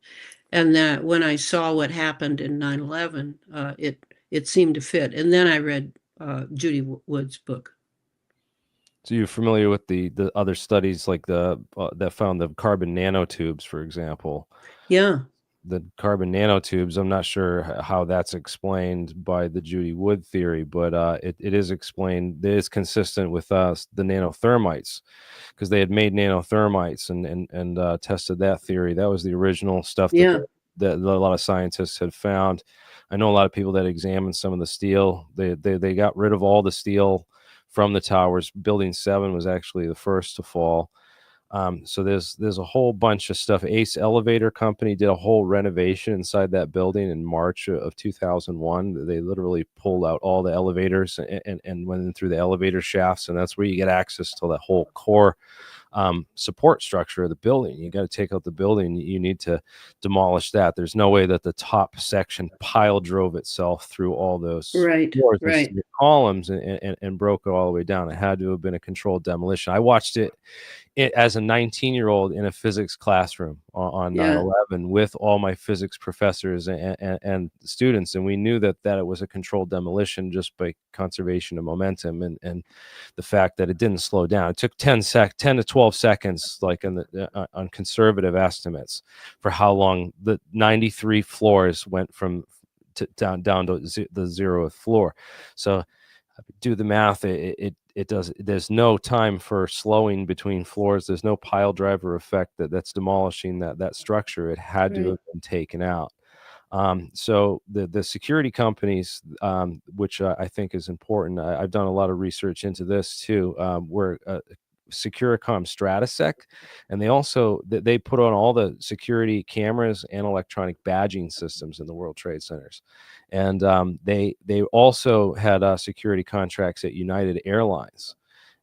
And that when I saw what happened in 9/11, it seemed to fit. And then I read Judy Wood's book. So you're familiar with the other studies like the that found the carbon nanotubes, for example? Yeah, The carbon nanotubes, I'm not sure how that's explained by the Judy Wood theory, but it is explained. It is consistent with the nanothermites, because they had made nanothermites and tested that theory. That was the original stuff yeah, that a lot of scientists had found. I know a lot of people that examined some of the steel. They got rid of all the steel from the towers. Building 7 was actually the first to fall. So there's a whole bunch of stuff. Ace Elevator Company did a whole renovation inside that building in March of 2001. They literally pulled out all the elevators and went in through the elevator shafts, and that's where you get access to the whole core support structure of the building. You got to take out the building. You need to demolish that. There's no way that the top section pile drove itself through all those right, floors and right. columns and broke it all the way down. It had to have been a controlled demolition. I watched it as a 19-year-old in a physics classroom on Yeah, 9/11 with all my physics professors and students, and we knew that it was a controlled demolition just by conservation of momentum and the fact that it didn't slow down. It took 10 to 12 seconds, like on conservative estimates, for how long the 93 floors went from down to the 0th floor. So do the math, it does. There's no time for slowing between floors. There's no pile driver effect that's demolishing that structure. It had to right. have been taken out. So the security companies, which I think is important. I've done a lot of research into this too. Where Securicom Stratasec, and they put on all the security cameras and electronic badging systems in the World Trade Centers, and they also had security contracts at United Airlines.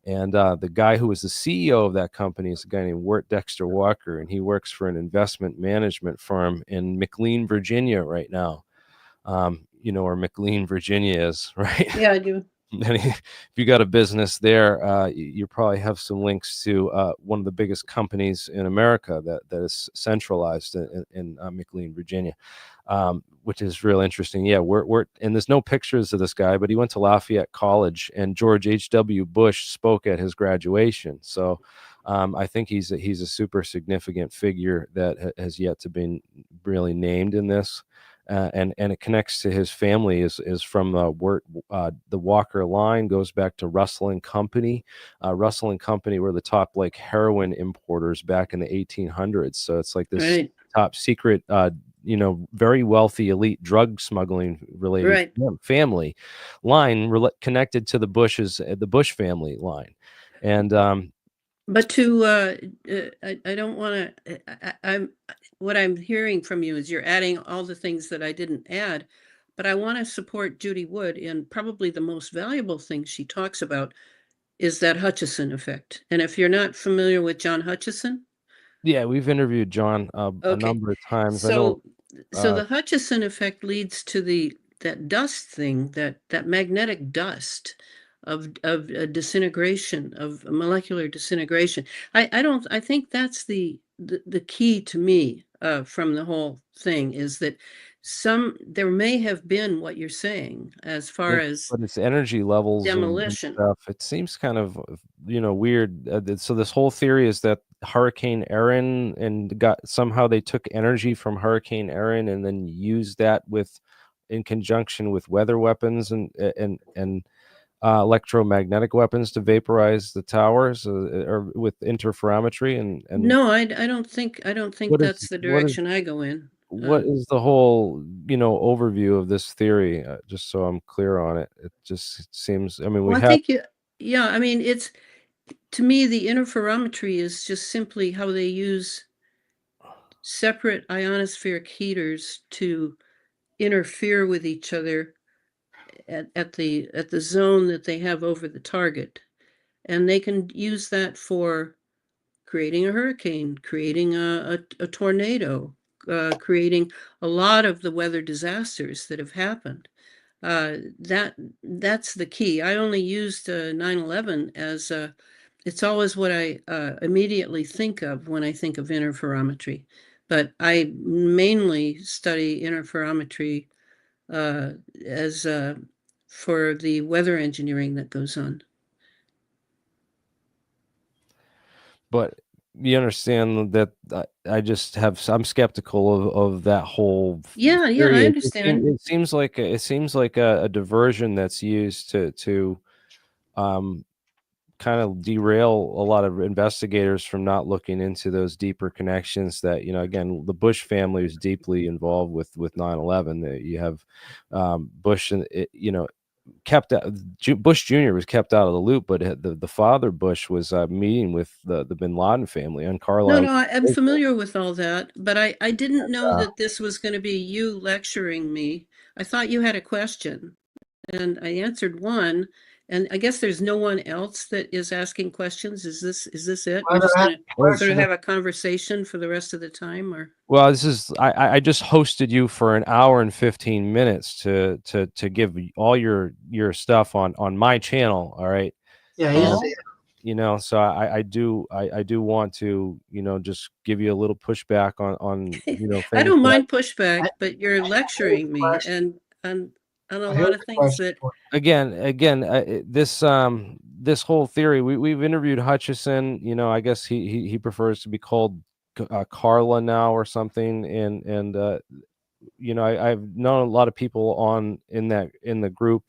And the guy who was the CEO of that company is a guy named Wirt Dexter Walker, and he works for an investment management firm in McLean, Virginia, right now. You know where McLean, Virginia is, right? Yeah, I do. And if you got a business there, you probably have some links to one of the biggest companies in America that is centralized in McLean, Virginia, which is real interesting. Yeah, and there's no pictures of this guy, but he went to Lafayette College, and George H.W. Bush spoke at his graduation. So I think he's a super significant figure that has yet to be really named in this. And it connects to his family is from the Walker line, goes back to Russell and Company. Russell and Company were the top like heroin importers back in the 1800s. So it's like this Right, top secret, very wealthy elite drug smuggling related right. family line connected to the Bush family line. And But I don't want to. What I'm hearing from you is you're adding all the things that I didn't add, but I want to support Judy Wood, and probably the most valuable thing she talks about is that Hutchison effect. And if you're not familiar with John Hutchison, yeah, we've interviewed John a okay, number of times. I know. so the Hutchison effect leads to that dust thing, that magnetic dust of disintegration, of molecular disintegration. I think that's the key to me from the whole thing, is that there may have been what you're saying as far as But its energy levels and demolition. stuff, it seems kind of, weird. So this whole theory is that Hurricane Erin somehow they took energy from Hurricane Erin and then used that in conjunction with weather weapons and electromagnetic weapons to vaporize the towers, or with interferometry and No, I don't think what is that's the what is direction I go in. what is the whole overview of this theory, just so I'm clear on it? It just seems, I mean, we Well, I have. think yeah, I mean, to me, the interferometry is just simply how they use separate ionospheric heaters to interfere with each other at the zone that they have over the target. And they can use that for creating a hurricane, creating a tornado, creating a lot of the weather disasters that have happened. That's the key. I only used 9/11 as a, it's always what I immediately think of when I think of interferometry. But I mainly study interferometry as for the weather engineering that goes on. But you understand that I'm skeptical of that whole Yeah, I theory. understand. It seems like a diversion that's used to um, kind of derail a lot of investigators from not looking into those deeper connections that, again, the Bush family is deeply involved with 9/11. That you have Bush and kept out, Bush Jr. was kept out of the loop, but the father Bush was meeting with the Bin Laden family on No, Carlisle. no, I'm familiar with all that, but I didn't know Uh, that this was going to be you lecturing me. I thought you had a question, and I answered one, and I guess there's no one else that is asking questions. Is this it? We're Whether just that going to sort of question, have a conversation for the rest of the time, or? well, this is I just hosted you for an hour and 15 minutes to give all your stuff on my channel. All right. yeah, And Oh, so I do want to, just give you a little pushback on I things don't that mind pushback, I, but you're here's lecturing the me question. and on a Here's lot of the things question that, for again, this whole theory, we've interviewed Hutchison. I guess he prefers to be called Carla now or something, and I've known a lot of people in the group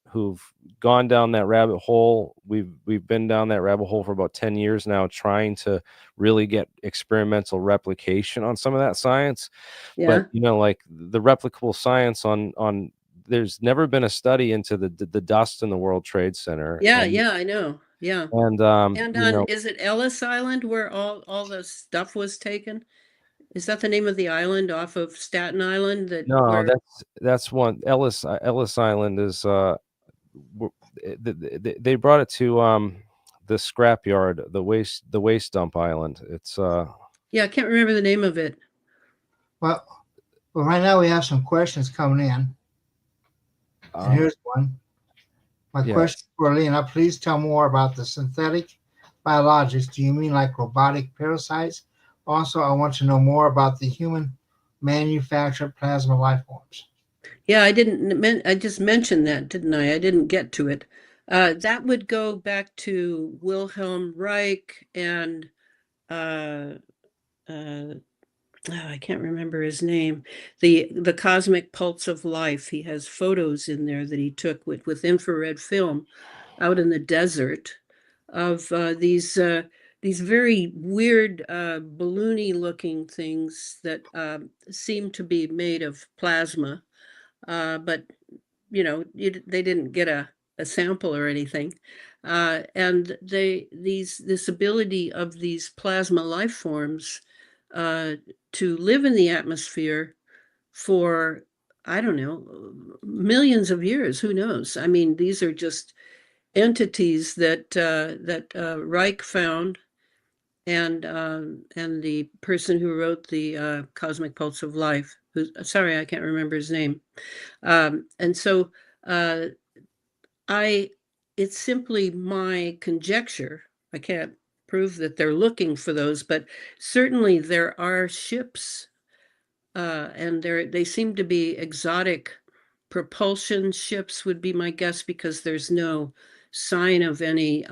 who've gone down that rabbit hole. We've been down that rabbit hole for about 10 years now, trying to really get experimental replication on some of that science. But yeah, like the replicable science on there's never been a study into the dust in the World Trade Center, yeah, and yeah, I know, yeah. and And on, is it Ellis Island where all the stuff was taken? Is that the name of the island off of Staten Island that no, where? that's one. Ellis Island is they brought it to the scrapyard, the waste dump island. It's Yeah, I can't remember the name of it. well, well, right now we have some questions coming in, and um here's one. My question yes. for Elena, please tell more about the synthetic biologics. Do you mean like robotic parasites? Also, I want to know more about the human manufactured plasma life forms. Yeah, I just mentioned that, didn't I? I didn't get to it. That would go back to Wilhelm Reich and uh, uh, I can't remember his name. The cosmic pulse of life. He has photos in there that he took with infrared film out in the desert of these very weird balloony looking things that seem to be made of plasma, but they didn't get a sample or anything. And this ability of these plasma life forms uh, to live in the atmosphere for, I don't know, millions of years. Who knows? I mean, these are just entities that Reich found, and the person who wrote the Cosmic Pulse of Life. Who's sorry, I can't remember his name. And so uh, I, it's simply my conjecture. I can't prove that they're looking for those, but certainly there are ships, and they seem to be exotic propulsion ships would be my guess, because there's no sign of any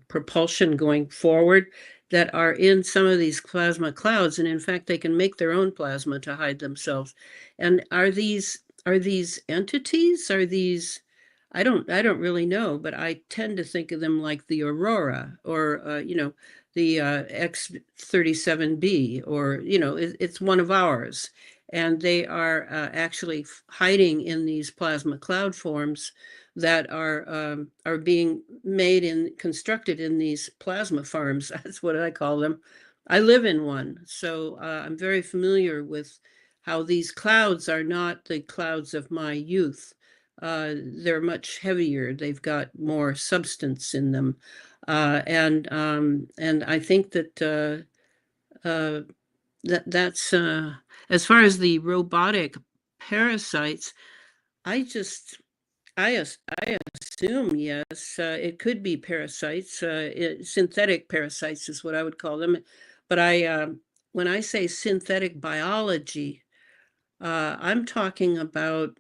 propulsion going forward, that are in some of these plasma clouds, and in fact they can make their own plasma to hide themselves. And are these entities, are these, I don't really know, but I tend to think of them like the aurora, or the X-37b, or it's one of ours, and they are actually hiding in these plasma cloud forms that are being made and constructed in these plasma farms. That's what I call them. I live in one, so I'm very familiar with how these clouds are not the clouds of my youth. They're much heavier. They've got more substance in them, and I think that that's as far as the robotic parasites. I just I assume yes, it could be parasites. Synthetic parasites is what I would call them. But when I say synthetic biology, I'm talking about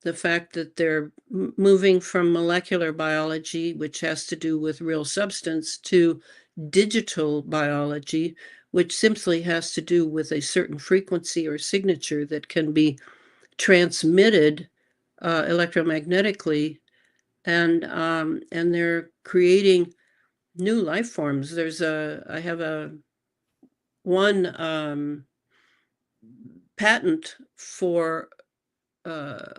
the fact that they're moving from molecular biology, which has to do with real substance, to digital biology, which simply has to do with a certain frequency or signature that can be transmitted electromagnetically, and they're creating new life forms. I have one patent for an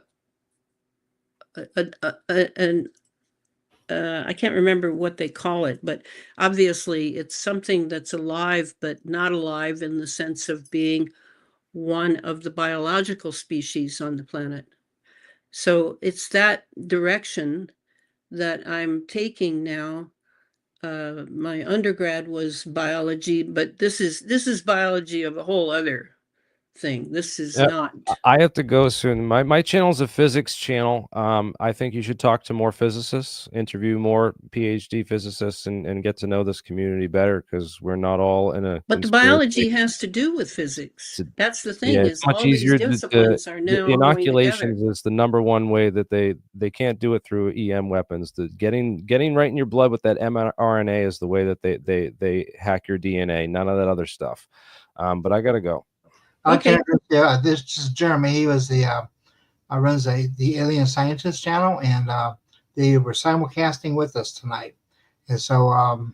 I can't remember what they call it, but obviously it's something that's alive, but not alive in the sense of being one of the biological species on the planet. So it's that direction that I'm taking now. My undergrad was biology, but this is biology of a whole other thing. This is not. I have to go soon. My channel's a physics channel. I think you should talk to more physicists, interview more PhD physicists, and get to know this community better, because we're not all in a. But the biology has to do with physics. That's the thing, Yeah, is it's much all these easier. disciplines are The now going together. inoculations is the number one way that they can't do it through EM weapons. Getting right in your blood with that mRNA is the way that they hack your DNA. None of that other stuff. But I gotta go. Okay. This is Jeremy. He was runs the Alien Scientist channel, and they were simulcasting with us tonight. And so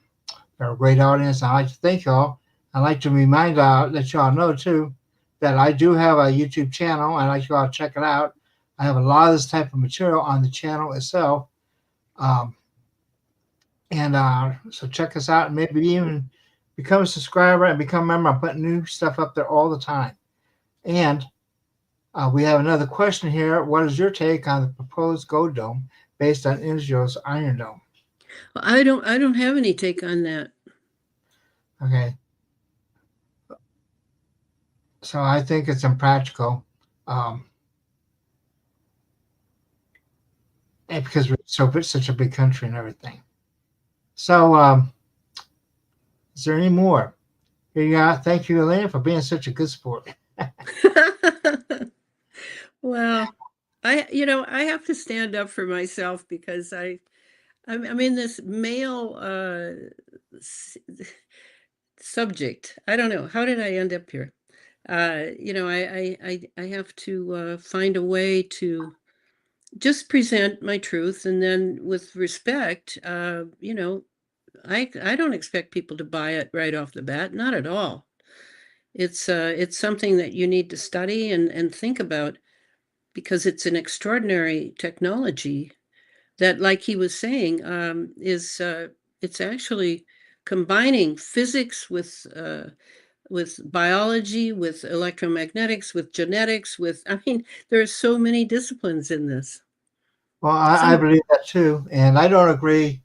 they're a great audience. I'd like to thank y'all. I'd like to let y'all know too that I do have a YouTube channel. I'd like y'all to check it out. I have a lot of this type of material on the channel itself. So check us out, and maybe even become a subscriber and become a member. I'm putting new stuff up there all the time. And we have another question here. What is your take on the proposed gold dome based on Israel's Iron Dome? Well, I don't have any take on that. Okay. So I think it's impractical. And because we're such a big country and everything. So is there any more? Here you are. Thank you, Elena, for being such a good sport. Well, I have to stand up for myself, because I'm in this male subject. I don't know. How did I end up here? I have to find a way to just present my truth, and then with respect, I don't expect people to buy it right off the bat. Not at all. It's something that you need to study and think about, because it's an extraordinary technology that, like he was saying, it's actually combining physics with biology, with electromagnetics, with genetics, there are so many disciplines in this. Well, I believe that too, and I don't agree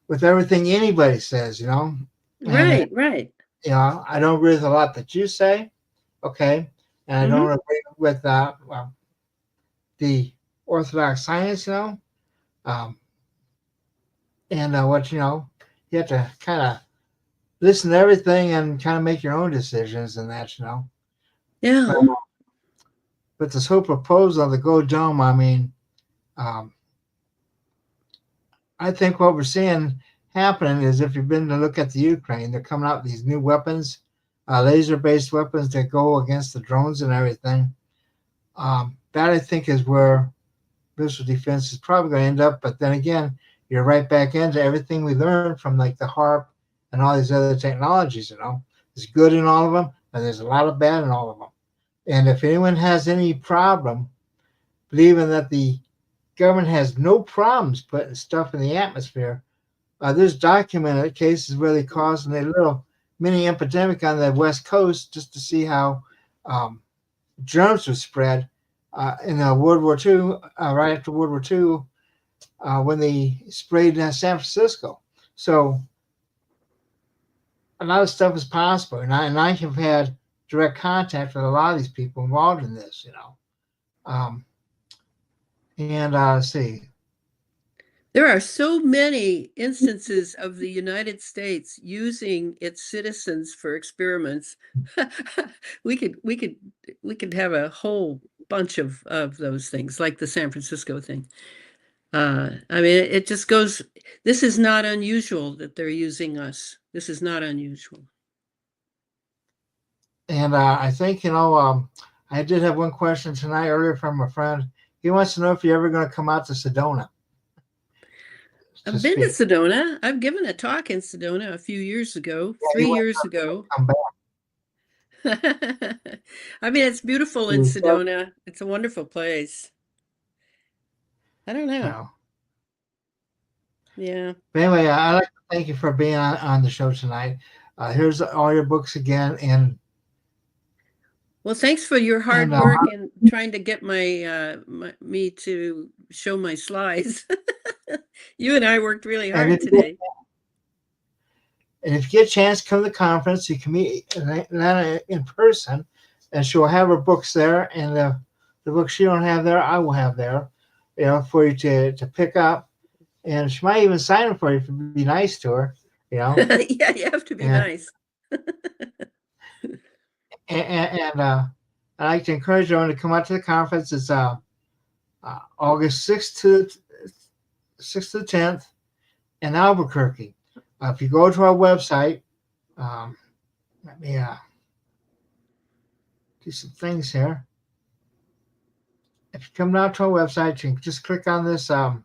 with everything anybody says. Right. I don't agree with a lot that you say. Okay, and I don't agree with the orthodox science. And what you have to kind of listen to everything and kind of make your own decisions and that. Yeah. But this whole proposal of the gold dome, I think what we're seeing happening is, if you've been to look at the Ukraine, they're coming out with these new weapons, laser-based weapons that go against the drones and everything. That, I think, is where missile defense is probably going to end up. But then again, you're right back into everything we learned from like the HAARP and all these other technologies. There's good in all of them, and there's a lot of bad in all of them. And if anyone has any problem believing that the government has no problems putting stuff in the atmosphere. There's documented cases where they caused a little mini epidemic on the West Coast just to see how germs were spread in World War II, right after World War II, when they sprayed San Francisco. So a lot of stuff is possible, and I have had direct contact with a lot of these people involved in this, and let's see. There are so many instances of the United States using its citizens for experiments. we could have a whole bunch of those things, like the San Francisco thing. I mean, it just goes. This is not unusual that they're using us. This is not unusual. And I think I did have one question tonight earlier from a friend. He wants to know if you're ever going to come out to Sedona. I've been to Sedona. I've given a talk in Sedona a few years ago, 3 years ago. Come back. I mean, it's beautiful in Sedona. It's a wonderful place. I don't know. No. Yeah. But anyway, I'd like to thank you for being on the show tonight. Here's all your books again. And well, thanks for your hard work and trying to get me to show my slides. You and I worked really hard today. And if you get a chance to come to the conference, you can meet Elena in person, and she'll have her books there. And the books she don't have there, I will have there, for you to pick up. And she might even sign them for you if you be nice to her, Yeah, you have to be nice. and I'd like to encourage everyone to come out to the conference. It's August 6th to the 10th in Albuquerque. If you go to our website, let me do some things here. If you come down to our website, you can just click on this. Let's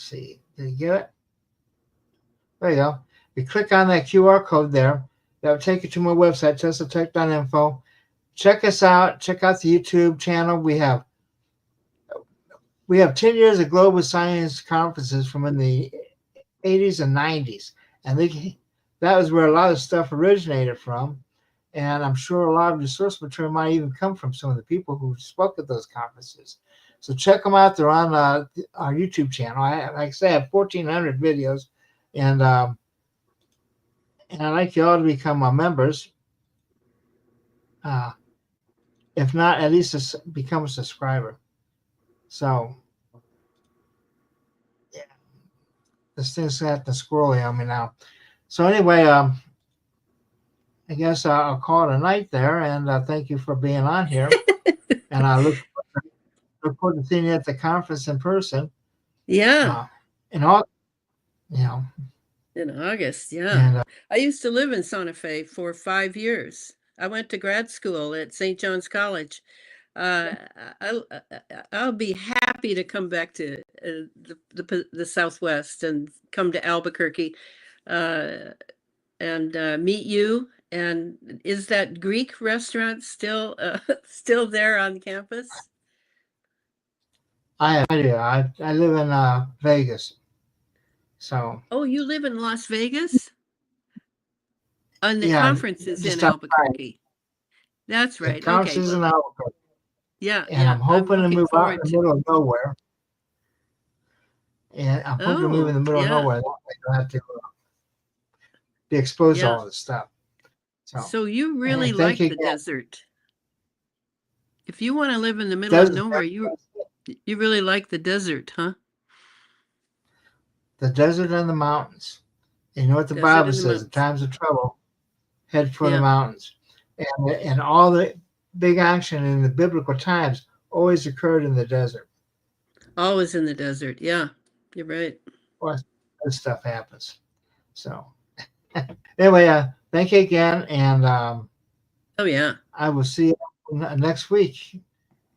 see. Did you get it? There you go. You click on that QR code there. That will take you to my website, teslatech.info. Check us out. Check out the YouTube channel. We have 10 years of global science conferences from in the 80s and 90s. And that was where a lot of stuff originated from. And I'm sure a lot of the source material might even come from some of the people who spoke at those conferences. So check them out. They're on our YouTube channel. Like I say, I have 1,400 videos. And I'd like you all to become members. If not, at least become a subscriber. So, yeah, this thing's got the squirrely on me now. So anyway, I guess I'll call it a night there, and thank you for being on here. And I look forward to seeing you at the conference in person. Yeah. In August, In August, yeah. And, I used to live in Santa Fe for 5 years. I went to grad school at St. John's College. I'll be happy to come back to the Southwest and come to Albuquerque and meet you. And is that Greek restaurant still there on campus? I do. I live in Vegas. So. Oh, you live in Las Vegas? And the conference is in Albuquerque. That's right. The conference is in Albuquerque. Yeah. And I'm hoping to move out in the middle of nowhere. And I'm hoping to move in the middle of nowhere. That way I don't have to be exposed to all this stuff. So you really like the desert. If you want to live in the middle of nowhere, you really like the desert, huh? The desert and the mountains. You know what the Bible says, in times of trouble, head for the mountains. And all the big action in the biblical times always occurred in the desert. Always in the desert, yeah. You're right. Well, this stuff happens. So anyway, thank you again. And oh yeah. I will see you next week.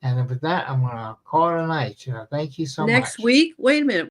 And with that, I'm going to call it a night. Thank you so much. Next week? Wait a minute.